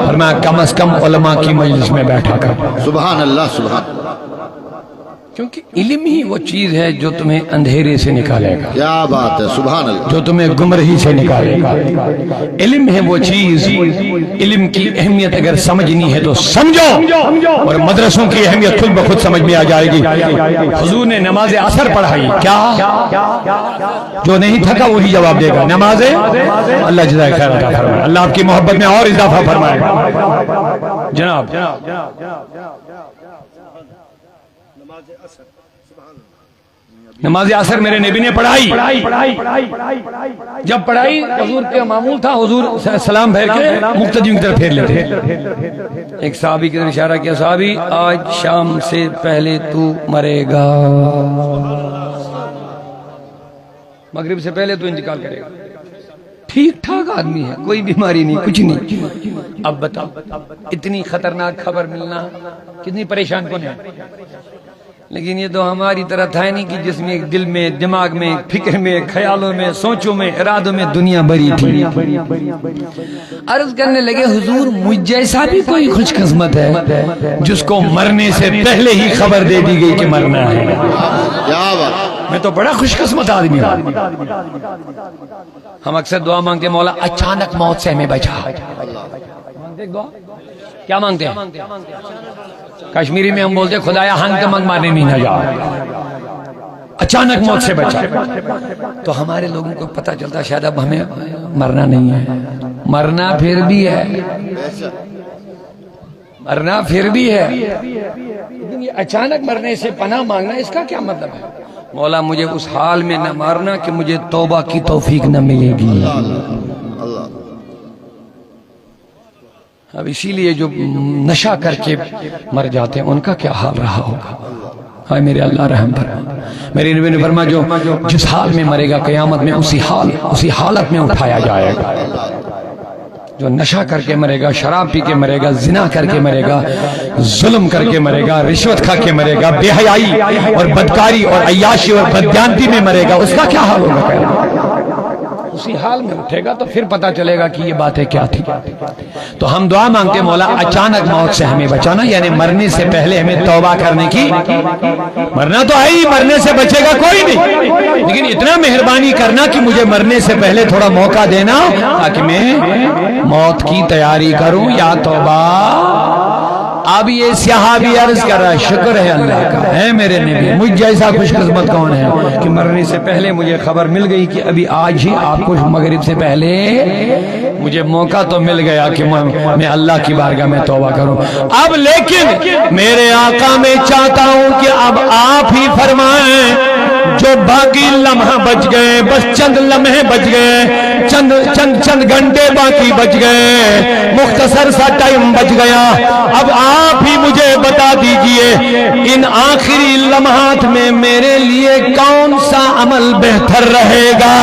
[SPEAKER 1] فرمایا کم از کم علماء کی مجلس میں بیٹھا کر.
[SPEAKER 3] سبحان اللہ. سبحان.
[SPEAKER 1] کیونکہ علم ہی وہ چیز ہے جو تمہیں اندھیرے سے نکالے گا.
[SPEAKER 3] کیا بات ہے. سبحان اللہ.
[SPEAKER 1] جو تمہیں گمراہی سے نکالے گا. علم ہے وہ چیز, علم کی اہمیت اگر سمجھنی ہے تو سمجھو, اور مدرسوں کی اہمیت خود بخود سمجھ میں آ جائے گی. حضور نے نماز عصر پڑھائی, کیا جو نہیں تھکا وہی جواب دے گا. نماز, اللہ جزائے خیر عطا فرمائے, اللہ آپ کی محبت میں اور اضافہ فرمائے. جناب نماز عصر میرے نبی نے پڑھائی. جب پڑھائی, حضور کے معمول تھا, حضور سلام پھیر کے مقتدیوں کی طرف پھیر لیتے. ایک صحابی کی طرف اشارہ کیا, صحابی آج شام سے پہلے تو مرے گا, مغرب سے پہلے تو انتقال کرے گا. ٹھیک ٹھاک آدمی ہے, کوئی بیماری نہیں, کچھ نہیں. اب بتا, اتنی خطرناک خبر ملنا کتنی پریشان کن ہے. لیکن یہ تو ہماری طرح تھا نہیں کہ جس میں دل میں, دماغ میں, فکر میں, خیالوں میں, سوچوں میں, ارادوں میں دنیا بری تھی. عرض کرنے لگے, حضور مجھ جیسا بھی کوئی خوش قسمت ہے جس کو مرنے سے پہلے ہی خبر دے دی گئی کہ مرنا ہے.
[SPEAKER 3] کیا بات.
[SPEAKER 1] میں تو بڑا خوش قسمت آدمی ہوں. ہم اکثر دعا مانگتے ہیں, مولا اچانک موت سے ہمیں بچا. کیا مانگتے ہیں؟ کشمیری میں ہم بولتے ہیں, خدایا ہنگ منگ مارنے نہیں نہ جاؤ, اچانک موت سے بچا. تو ہمارے لوگوں کو پتہ چلتا شاید اب ہمیں مرنا نہیں ہے. مرنا پھر بھی ہے, مرنا پھر بھی ہے, لیکن یہ اچانک مرنے سے پناہ مانگنا, اس کا کیا مطلب ہے؟ مولا مجھے اس حال میں نہ مارنا کہ مجھے توبہ کی توفیق نہ ملے گی. اب اسی لیے جو نشہ کر کے مر جاتے ہیں ان کا کیا حال رہا ہوگا. ہائے میرے اللہ رحم پر. میرے نبی نے فرمایا جو جس حال میں مرے گا قیامت میں اسی حالت میں اٹھایا جائے گا. جو نشہ کر کے مرے گا، شراب پی کے مرے گا، زنا کر کے مرے گا، ظلم کر کے مرے گا، رشوت کھا کے مرے گا، بے حیائی اور بدکاری اور عیاشی اور بددیانتی میں مرے گا، اس کا کیا حال ہوگا پہلے؟ اسی حال میں اٹھے گا تو پھر پتا چلے گا کہ یہ باتیں کیا تھی۔ تو ہم دعا مانگتے مولا اچانک موت سے ہمیں بچانا، یعنی مرنے سے پہلے ہمیں توبہ کرنے کی، مرنا تو ہے ہی، مرنے سے بچے گا کوئی نہیں، لیکن اتنا مہربانی کرنا کہ مجھے مرنے سے پہلے تھوڑا موقع دینا تاکہ میں موت کی تیاری کروں یا توبہ۔ اب یہ صحابی عرض کر رہا ہے شکر ہے اللہ کا، ہے میرے نبی، مجھ جیسا خوش قسمت کون ہے کہ مرنے سے پہلے مجھے خبر مل گئی کہ ابھی آج ہی آپ کو مغرب سے پہلے مجھے موقع تو مل گیا کہ میں اللہ کی بارگاہ میں توبہ کروں۔ اب لیکن میرے آقا میں چاہتا ہوں کہ اب آپ ہی فرمائیں، جو باقی لمحہ بچ گئے، بس چند لمحے بچ گئے، چند گھنٹے باقی بچ گئے، مختصر سا ٹائم بچ گیا، اب آپ ہی مجھے بتا دیجئے ان آخری لمحات میں میرے لیے کون سا عمل بہتر رہے گا؟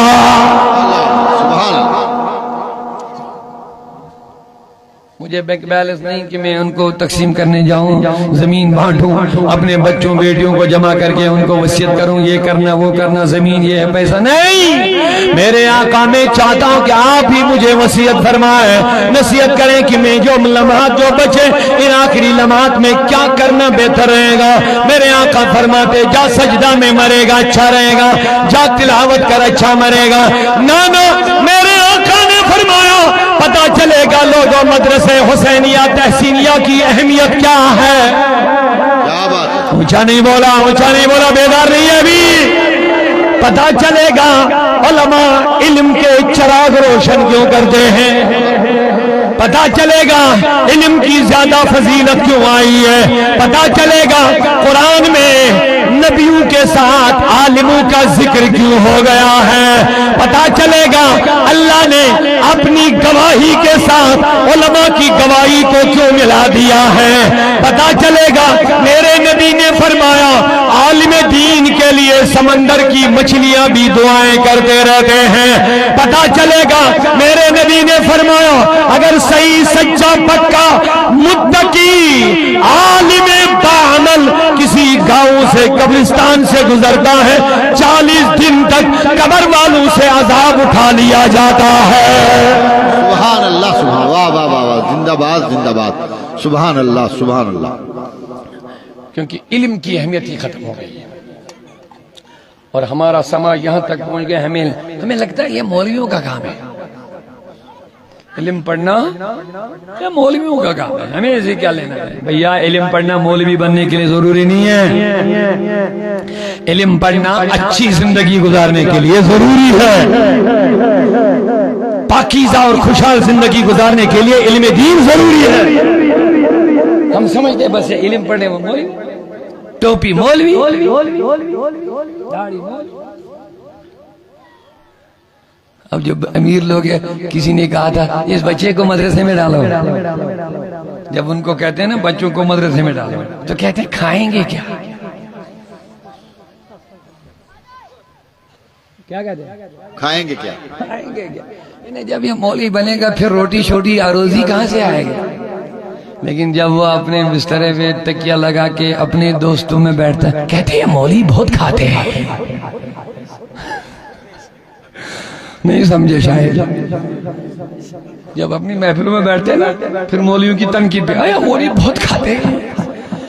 [SPEAKER 1] مجھے بینک بیلنس نہیں کہ میں ان کو تقسیم کرنے جاؤں، زمین بانٹوں، اپنے بچوں بیٹیوں کو جمع کر کے ان کو وصیت کروں، یہ کرنا وہ کرنا، زمین یہ ہے پیسہ نہیں۔ میرے آقا میں چاہتا ہوں کہ آپ ہی مجھے وصیت فرمائے، نصیحت کریں کہ میں جو لمحات جو بچے ان آخری لمحات میں کیا کرنا بہتر رہے گا۔ میرے آقا فرماتے جا سجدہ میں مرے گا اچھا رہے گا، جا تلاوت کر اچھا مرے گا۔ نانا میرے آقا نے فرمایا پتا چلے گا لوگوں مدرسے حسینیہ تحسینیہ کی اہمیت کیا ہے۔ اونچا نہیں بولا، بیدار نہیں ہے ابھی۔ پتا چلے گا علماء علم کے چراغ روشن کیوں کرتے ہیں، پتا چلے گا علم کی زیادہ فضیلت کیوں آئی ہے، پتا چلے گا قرآن میں نبیوں کے ساتھ عالموں کا ذکر کیوں ہو گیا ہے، پتا چلے گا اللہ نے اپنی گواہی کے ساتھ علماء کی گواہی کو کیوں ملا دیا ہے، پتا چلے گا میرے نبی نے فرمایا عالم دین کے لیے سمندر کی مچھلیاں بھی دعائیں کرتے رہتے ہیں، پتا چلے گا میرے نبی نے فرمایا اگر صحیح سچا پکا متقی عالم بعمل کسی گاؤں سے قبرستان سے گزرتا ہے 40 دن تک قبر والوں سے عذاب اٹھا لیا جاتا ہے۔
[SPEAKER 3] سبحان اللہ، سبحان، واہ واہ واہ، زندہ باد زندہ باد، سبحان اللہ سبحان اللہ۔
[SPEAKER 1] کیونکہ علم کی اہمیت ہی ختم ہو گئی ہے اور ہمارا سما یہاں تک پہنچ گیا، ہمیں لگتا ہے یہ مولویوں کا کام ہے، علم پڑھنا یہ مولویوں کا کام ہے، ہمیں اسے کیا لینا ہے؟ بھیا علم پڑھنا مولوی بننے کے لیے ضروری نہیں ہے، علم پڑھنا اچھی زندگی گزارنے کے لیے ضروری ہے، پاکیزہ اور خوشحال زندگی گزارنے کے لیے علم دین ضروری ہے۔ ہم سمجھتے بس علم پڑھنے وہ مولوی، ٹوپی مولوی، داڑھی مولوی۔ اب جو امیر لوگ ہیں، کسی نے کہا تھا اس بچے کو مدرسے میں ڈالو، جب ان کو کہتے ہیں نا بچوں کو مدرسے میں ڈالو تو کہتے ہیں کھائیں گے کیا؟ کیا کہتے ہیں؟
[SPEAKER 3] کھائیں گے کیا؟
[SPEAKER 1] کھائیں گے کیا؟ جب یہ مولوی بنے گا پھر روٹی شوٹی آروزی کہاں سے آئے گا؟ لیکن جب وہ اپنے بسترے پہ تکیہ لگا کے اپنے دوستوں میں بیٹھتا ہے کہتے ہیں مولوی بہت کھاتے ہیں، نہیں سمجھے شاید، جب اپنی محفلوں میں بیٹھتے ہیں نا پھر مولویوں کی تنقید پہ آیا مولوی بہت کھاتے ہیں،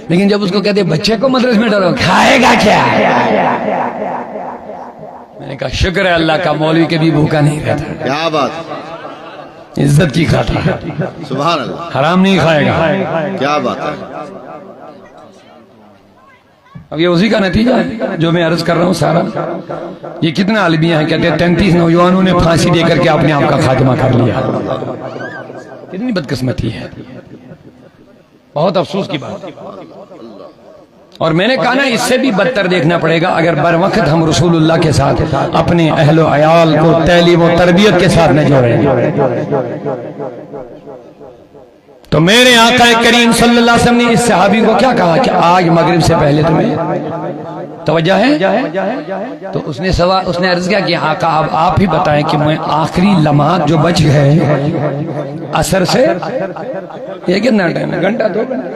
[SPEAKER 1] لیکن جب اس کو کہتے ہیں بچے کو مدرسے میں ڈالو کھائے گا کیا؟ میں نے کہا شکر ہے اللہ کا مولوی کے بھی بھوکا نہیں رہتا،
[SPEAKER 3] کیا بات،
[SPEAKER 1] عزت کی کھاتا ہے،
[SPEAKER 3] سبحان اللہ،
[SPEAKER 1] حرام نہیں کھائے گا،
[SPEAKER 3] کیا بات ہے۔
[SPEAKER 1] اب یہ اسی کا نتیجہ ہے جو میں عرض کر رہا ہوں سارا۔ یہ کتنا عالمیہ ہیں، کہتے ہیں 33 نوجوانوں نے پھانسی دے کر کے اپنے آپ کا خاتمہ کر لیا، کتنی بدقسمتی ہے، بہت افسوس کی بات۔ اور میں نے کہا نا اس سے بھی بدتر دیکھنا پڑے گا اگر بر وقت ہم رسول اللہ کے ساتھ اپنے اہل و عیال کو تعلیم و تربیت کے ساتھ نہ جوڑیں تو تو میرے آقا کریم صلی اللہ علیہ وسلم نے اس صحابی کو کیا کہا کہ آج مغرب سے پہلے تمہیں توجہ ہے؟ تو اس نے عرض کیا کہ آقا اب آپ ہی بتائیں کہ میں آخری لمحات جو بچ گئے عصر سے یہ کتنا ٹائم ہے؟ گھنٹہ 2 گھنٹہ،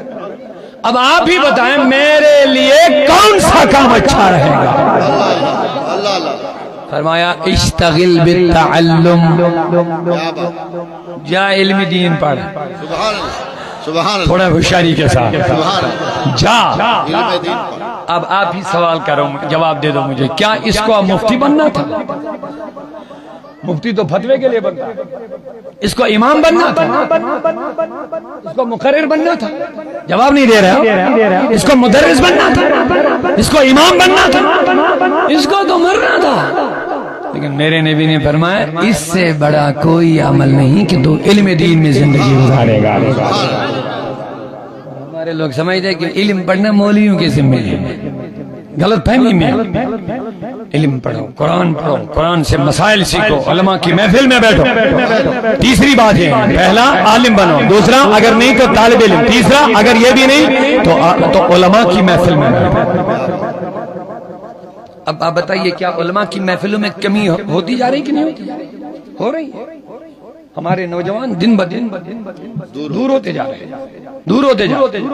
[SPEAKER 1] اب آپ ہی بتائیں میرے لیے کون سا کام اچھا رہے گا؟ فرمایا اشتغل بالتعلم، جا علم دین پڑھ، تھوڑا ہوشیاری کے ساتھ جا۔ اب آپ ہی سوال کرو، جواب دے دو مجھے، کیا اس کو اب مفتی بننا تھا؟ مفتی تو فتوے کے لیے بنتا، اس کو امام بننا تھا، اس کو مقرر بننا تھا، جواب نہیں دے رہا، اس کو مدرس بننا تھا، اس کو امام بننا تھا، اس کو تو مرنا تھا۔ لیکن میرے نبی نے فرمایا اس سے بڑا کوئی عمل نہیں کہ تو علم دین میں زندگی گزارے گا۔ ہمارے لوگ سمجھتے ہیں کہ علم پڑھنا مولویوں کے ذمہ ہے، غلط فہمی میں۔ علم پڑھو، قرآن پڑھو، قرآن سے مسائل سیکھو، علماء کی محفل میں بیٹھو۔ تیسری بات ہے، پہلا عالم بنو، دوسرا اگر نہیں تو طالب علم، تیسرا اگر یہ بھی نہیں تو علماء کی محفل میں بیٹھو۔ اب آپ بتائیے کیا علماء کی محفلوں میں کمی ہوتی جا رہی کہ نہیں ہوتی؟ ہو رہی ہے۔ ہمارے نوجوان دن بدن دور ہوتے جا رہے ہیں، دور ہوتے جا رہے ہیں۔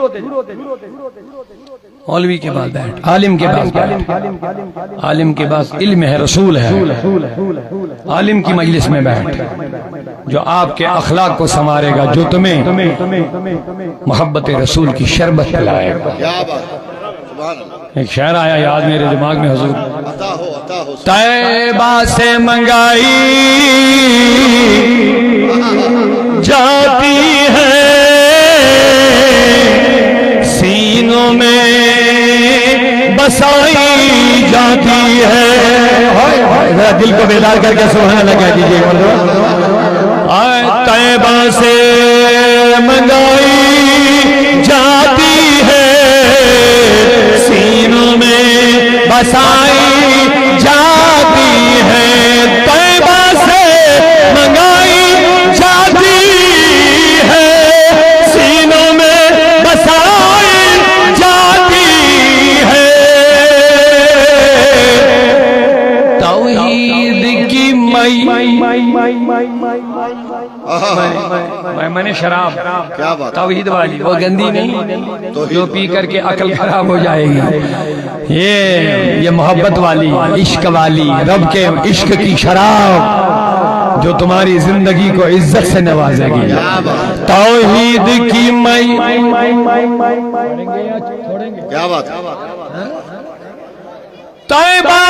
[SPEAKER 1] مولوی کے بعد بیٹھ، عالم کے پاس بیٹھ، عالم کے پاس علم ہے، رسول ہے، عالم کی مجلس میں بیٹھ جو آپ کے اخلاق کو سنوارے گا، جو تمہیں محبت رسول کی شربت پلائے گا۔ ایک شعر آیا یاد میرے دماغ میں حضور، طیبہ سے منگائی جاتی ہے سینوں میں بسائی جاتی ہے۔ دل کو بیدار کر کے سبحان اللہ کہہ دیجیے۔ طیبہ سے منگائی جاتی ہے سینوں میں بسائی جاتی ہے، طیبہ سے منگائی جاتی ہے سینوں میں بسائی جاتی ہے۔ توحید کی میں نے شراب توحید والی وہ گندی نہیں جو پی کر کے عقل خراب ہو جائے گی، یہ محبت والی، عشق والی، رب کے عشق کی شراب جو تمہاری زندگی کو عزت سے نوازے گی۔ توحید کی
[SPEAKER 3] کیا بات
[SPEAKER 1] طیبہ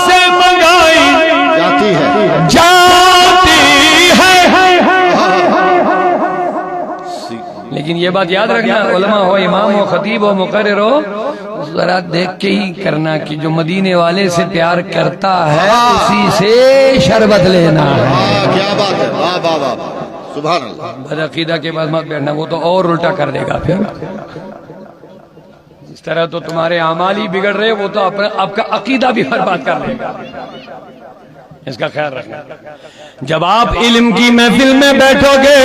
[SPEAKER 1] سے منگائی
[SPEAKER 3] جاتی ہے
[SPEAKER 1] لیکن یہ بات یاد رکھنا، علماء ہو، امام ہو، خطیب ہو، مقرر ہو، ذرا دیکھ کے ہی کرنا کہ جو مدینے والے سے پیار کرتا ہے اسی سے شربت لینا ہے۔
[SPEAKER 3] کیا بات ہے، واہ واہ واہ، سبحان اللہ۔
[SPEAKER 1] بدعقیدہ کے بعد مت بیٹھنا، وہ تو اور الٹا کر دے گا۔ پھر اس طرح تو تمہارے اعمال ہی بگڑ رہے، وہ تو آپ کا عقیدہ بھی برباد کر دے گا۔ اس کا خیال رکھنا۔ جب آپ علم کی محفل میں بیٹھو گے،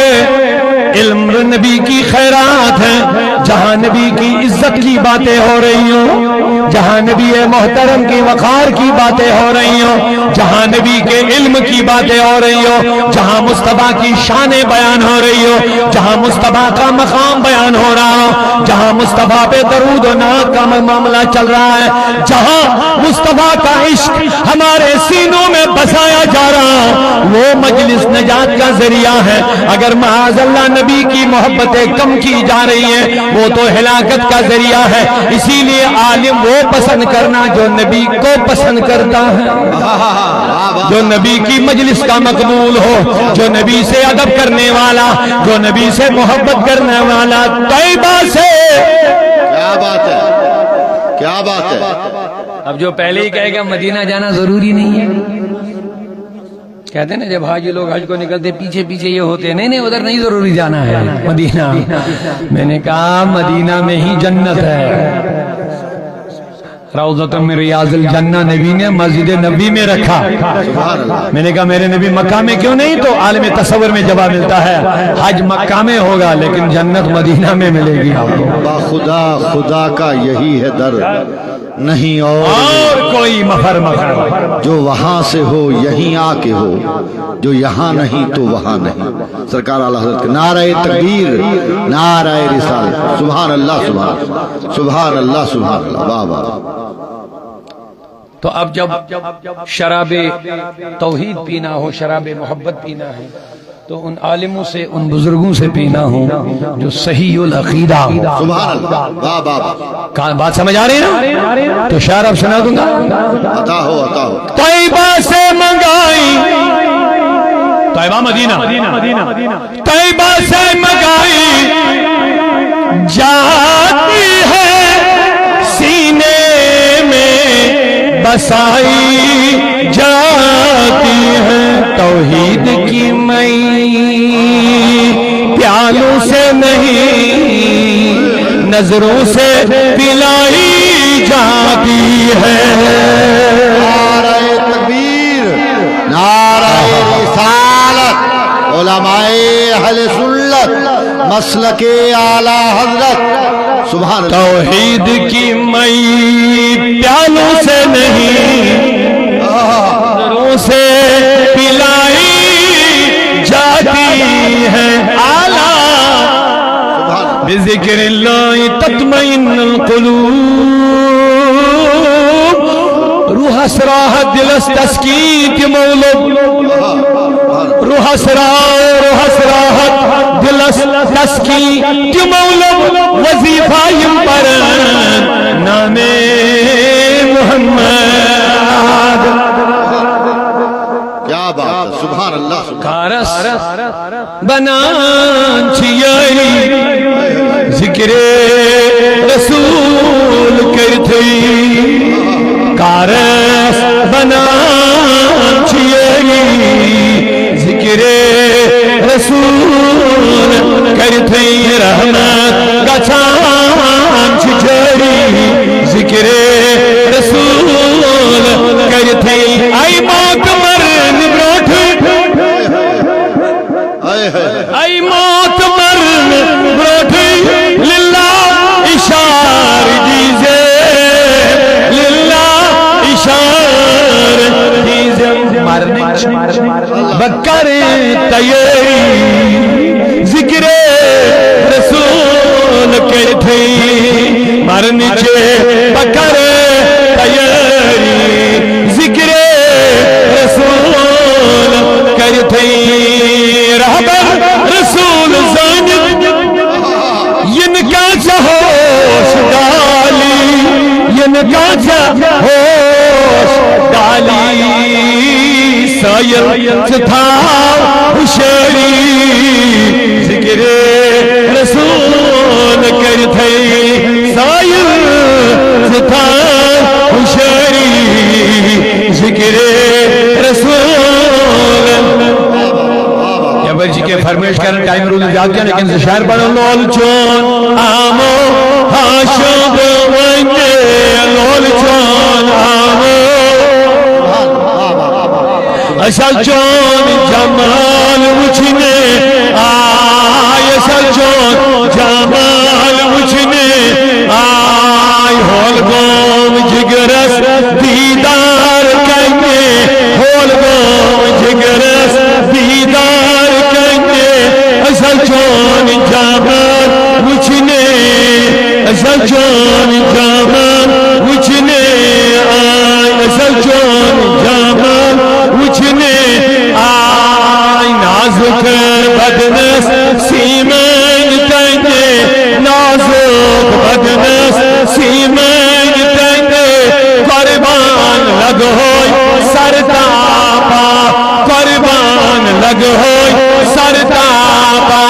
[SPEAKER 1] علم نبی کی خیرات ہے، جہاں نبی کی عزت کی باتیں ہو رہی ہوں، جہاں نبی محترم کی وقار کی باتیں ہو رہی ہوں، جہاں نبی کے علم کی باتیں ہو رہی ہوں، جہاں مصطفیٰ کی شانیں بیان ہو رہی ہو، جہاں مصطفیٰ کا مقام بیان ہو رہا ہو، جہاں مصطفیٰ پہ درود و نعت کا معاملہ چل رہا ہے، جہاں مصطفیٰ کا عشق ہمارے سینوں میں بسایا جا رہا، وہ مجلس نجات کا ذریعہ ہے۔ اگر معاذ اللہ نبی کی محبتیں کم کی جا رہی ہیں، وہ تو ہلاکت کا ذریعہ ہے۔ اسی لیے عالم وہ پسند کرنا جو نبی کو پسند کرتا ہے، جو نبی کی مجلس کا مقبول ہو، جو نبی سے ادب کرنے والا، جو نبی سے محبت کرنے والا۔ طیبہ سے
[SPEAKER 3] کیا بات ہے، کیا بات ہے۔
[SPEAKER 1] اب جو پہلے ہی کہے گا مدینہ جانا ضروری نہیں ہے، کہتے ہیں نا جب حاجی لوگ حج کو نکلتے پیچھے پیچھے یہ ہوتے ہیں، نہیں ادھر نہیں ضروری جانا ہے مدینہ۔ میں نے کہا مدینہ میں ہی جنت ہے۔ روضۃ من ریاض الجنہ نبی نے مسجد نبی میں رکھا. میں نے کہا میرے نبی مکہ میں کیوں نہیں؟ تو عالم تصور میں جواب ملتا ہے حج مکہ میں ہوگا لیکن جنت مدینہ میں ملے گی آپ کو.
[SPEAKER 3] خدا خدا کا یہی ہے در نہیں
[SPEAKER 1] اور کوئی مفر
[SPEAKER 3] جو وہاں سے ہو یہیں آ کے ہو جو یہاں نہیں تو وہاں نہیں. سرکار اعلیٰ حضرت کے نعرہ تکبیر نعرہ رسالت. سبحان اللہ سبحان اللہ سبحان اللہ سبحان اللہ. واہ واہ.
[SPEAKER 1] تو اب جب شراب توحید پینا ہو شراب محبت پینا ہے تو ان عالموں سے ان بزرگوں سے پینا ہو جو صحیح العقیدہ ہو.
[SPEAKER 3] سبحان اللہ. واہ واہ.
[SPEAKER 1] بات سمجھ آ رہی ہے نا؟ تو شعر اب سنا دوں گا.
[SPEAKER 3] عطا ہو عطا ہو.
[SPEAKER 1] طیبہ سے منگائی طیبہ مدینہ طیبہ سے منگائی جاتی ہے سینے میں بسائی جاتی ہے توحید کی مئی پیالوں سے نہیں نظروں سے پلائی جاتی ہے.
[SPEAKER 3] نعرہ تکبیر نعرہ رسالت. علماء اہل سنت مسلک اعلی حضرت. سبحان اللہ.
[SPEAKER 1] توحید کی مئی پیالوں سے نہیں نظروں سے پلائی جاتی ہے. اعلیٰ بذکر اللہ تطمئن القلوب روح اسراحت دل تسکین کی مولد روح اسراحت دل تسکین کی مولد وظیفہ پر نام محمد.
[SPEAKER 3] کیا بات. سبحان اللہ.
[SPEAKER 1] کارس بنان چیئی ذکر رسول کرتی کارس بنان چیئی ذکر رسول کرتی رحمت گچان چجری ذکر رسول کرتی ای موت مرن بروٹ ای موت مرن بروٹ للہ اشار دیزے للہ اشار دیزے مرنچ بکر تیری ذکر رسول کرتی مرنچ بکر تیری ذکر رسول کرتی رہبر رسول زانب ین کا ہوش ڈالی ین کا ہوش ڈالی سائر تھا ہوشیاری ذکر رسول کرتی سائر تھا ہوشیاری ذکر رسول. جبر جی کے فرمیش کرنے ٹائم رول زیادہ کیا لیکن سے شاعر پڑھو لول چون آمو حاشب ونگے لول چون آمو اصل چون جمال وچھنے آئے اصل چون جمال وچھنے آئے ہول گوم جگرس دیدار کرنے ہول گوم جگرس دیدار کرنے اصل چون جمال وچھنے اصل چون جمال وچھنے آئے اصل چون جمال وچھنے آئے نازک بدنس سیمن تنگے نازک بدنس سیمن تنگے قربان لگ ہوئی سر تاپا قربان لگ ہوئی سر تاپا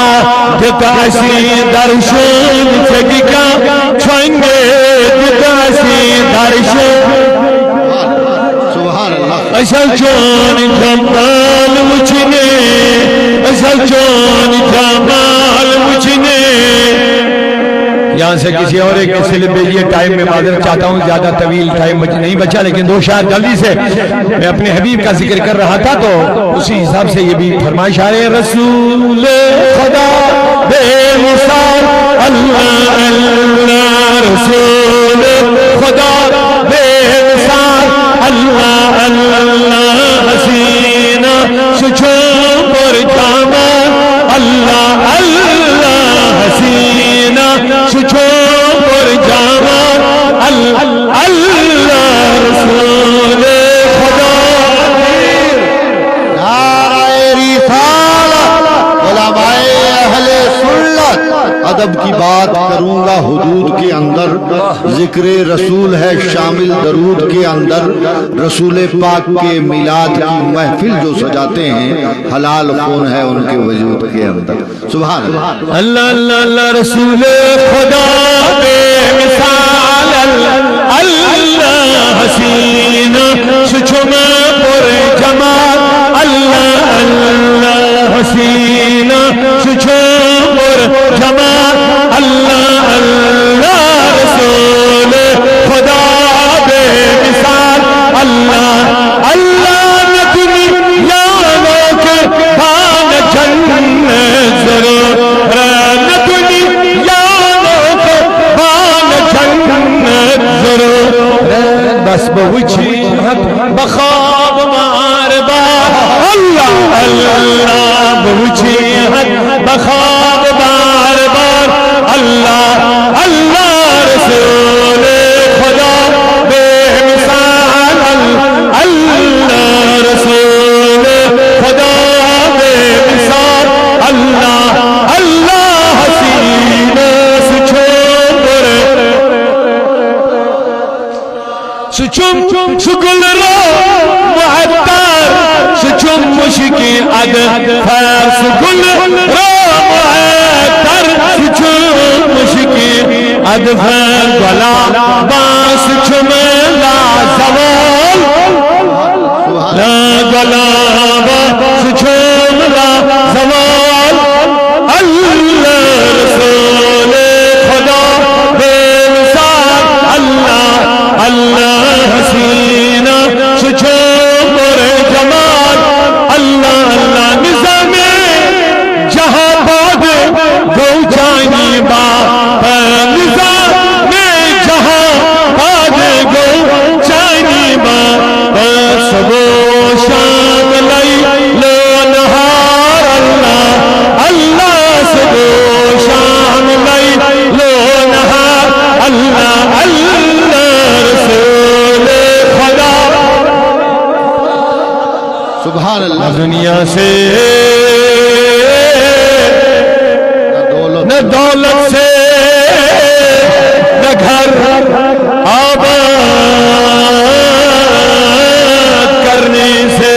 [SPEAKER 1] دکاسی درشن چگکا چھنگے دکاسی درشن اصل چون جمال وچھنے اصل چون جمال وچھنے یا یہاں سے کسی اور ایک سلپ بھیجیے، ٹائم میں معذرت چاہتا ہوں، زیادہ طویل ٹائم نہیں بچا، لیکن دو شاعر جلدی سے، میں اپنے حبیب کا ذکر کر رہا تھا تو اسی حساب سے یہ بھی فرمائش آ رہے، رسول خدا بے مثال اللہ اللہ، رسول خدا بے مثال اللہ اللہ، حسینہ سچو پر جامع اللہ اللہ، حسینہ سچو پر جامع اللہ اللہ، رسول خدا۔
[SPEAKER 3] نعرہ رسالت، علماء اہل سنت، ادب کی بات کروں گا حدود کے اندر، ذکر رسول ہے شامل درود کے اندر، رسول پاک کے میلاد کی محفل جو سجاتے ہیں حلال خون ہے ان کے وجود کے اندر۔ سبحان اللہ
[SPEAKER 1] اللہ اللہ اللہ، رسول خدا بے مثال اللہ اللہ، حسینہ سچما پر جمال اللہ اللہ، حسینہ سچما پر جمال اللہ اللہ، رسول خدا بے مثال اللہ اللہ، نہ دنیا کے بان جنت ضرور، نہ دنیا کے بان جنت ضرور، بس بوچھی بخواب مار بار اللہ اللہ، بوچھی بخواب بار بار اللہ اللہ، رسول خدا بے مثال اللہ، رسول خدا بے مثال اللہ اللہ، حسینہ سچوبر سچم سگل رو معطر، سچم مشکی ادفر سگل رو معطر، سچم مشکی ادفر گلا باس چملا زوال لا گلا باس چملا زوال اللہ، رسول خدا بے مثال اللہ اللہ، حسینہ سچوبر جمال اللہ اللہ، نظام جہاں باد گوچانی با، نظام جہاں باد گوچانی با، سبو شام لئی لو نہار اللہ اللہ، سبو شام لئی لو نہار اللہ اللہ، رسول خدا۔
[SPEAKER 3] سبحان اللہ۔
[SPEAKER 1] دنیا سے نہ دولت سے نہ گھر آباد کرنے سے،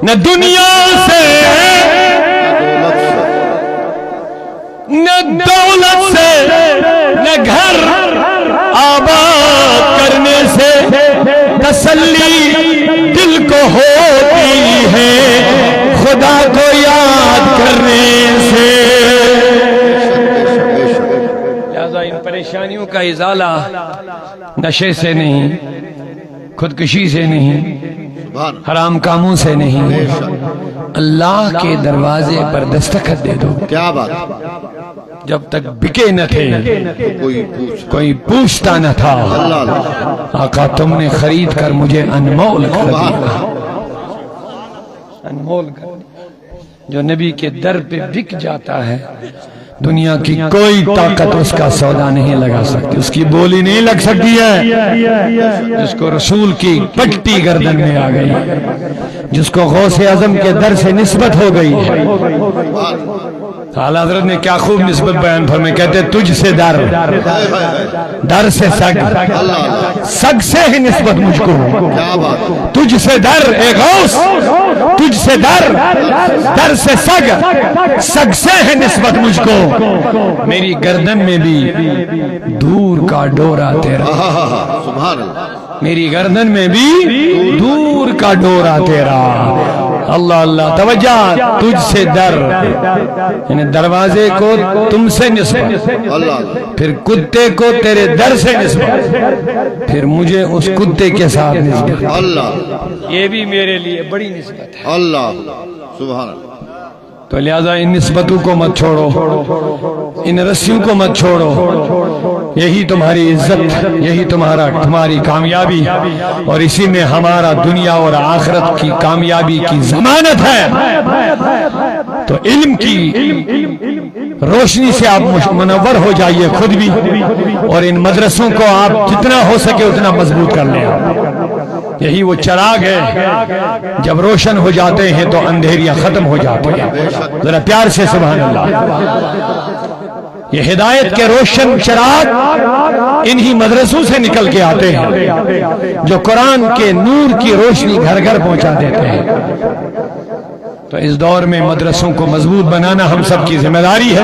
[SPEAKER 1] نہ دنیا سے نہ دولت سے نہ گھر آباد کرنے سے، تسلی دل کو ہوتی ہے خدا کو یاد کرنے سے، لہذا ان پریشانیوں کا ازالہ نشے سے نہیں، خودکشی سے نہیں، حرام کاموں سے نہیں، اللہ کے دروازے پر دستخط دے دو۔
[SPEAKER 3] کیا بات،
[SPEAKER 1] جب تک بکے نہ تھے کوئی پوچھتا نہ تھا، آقا تم نے خرید کر مجھے انمول کر دیا، انمول کر دیا۔ جو نبی کے در پہ بک جاتا ہے دنیا کی کوئی طاقت اس کا سودا نہیں لگا سکتی، اس کی بولی نہیں لگ سکتی ہے۔ جس کو رسول کی پٹی گردن میں آ گئی، جس کو غوث اعظم کے در سے نسبت ہو گئی ہے، اعلیٰ حضرت نے کیا خوب نسبت بیان فرمائی، کہتے تجھ سے در، در سے سگ، سگ سے ہی نسبت مجھ کو، تجھ سے در اے غوث، تجھ سے در، در سے سگ، سگ سے ہے نسبت مجھ کو، میری گردن میں بھی دور کا ڈورا تیرا، میری گردن میں بھی دور کا ڈورا تیرا، اللہ اللہ توجہ تجھ سے در یعنی دروازے کو تم سے نسبت
[SPEAKER 3] اللہ
[SPEAKER 1] پھر کتے کو تیرے در سے نسبت پھر مجھے اس کتے کے ساتھ نسبت
[SPEAKER 3] اللہ
[SPEAKER 1] یہ بھی میرے لیے بڑی نسبت ہے
[SPEAKER 3] اللہ سبحان اللہ
[SPEAKER 1] تو لہذا ان نسبتوں کو مت چھوڑو ان رسیوں کو مت چھوڑو یہی تمہاری عزت یہی تمہاری کامیابی اور اسی میں ہمارا دنیا اور آخرت کی کامیابی کی ضمانت ہے تو علم کی روشنی سے آپ منور ہو جائیے خود بھی اور ان مدرسوں کو آپ جتنا ہو سکے اتنا مضبوط کر لیں یہی وہ چراغ ہے جب روشن ہو جاتے ہیں تو اندھیریاں ختم ہو جاتی ہیں ذرا پیار سے سبحان اللہ یہ ہدایت کے روشن چراغ انہی مدرسوں سے نکل کے آتے ہیں جو قرآن کے نور کی روشنی گھر گھر پہنچا دیتے ہیں تو اس دور میں مدرسوں کو مضبوط بنانا ہم سب کی ذمہ داری ہے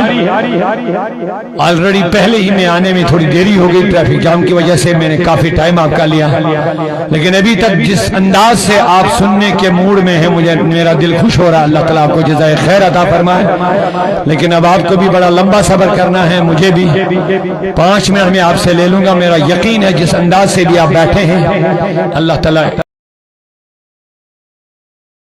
[SPEAKER 1] آلریڈی پہلے ہی میں آنے میں تھوڑی دیری ہو گئی ٹریفک جام کی وجہ سے میں نے کافی ٹائم آپ کا لیا لیکن ابھی تک جس انداز سے آپ سننے کے موڈ میں ہیں مجھے میرا دل خوش ہو رہا اللہ تعالیٰ آپ کو جزائے خیر عطا فرمائے لیکن اب آپ کو بھی بڑا لمبا صبر کرنا ہے مجھے بھی 5 منٹ میں آپ سے لے لوں گا میرا یقین ہے جس انداز سے بھی آپ بیٹھے ہیں اللہ تعالیٰ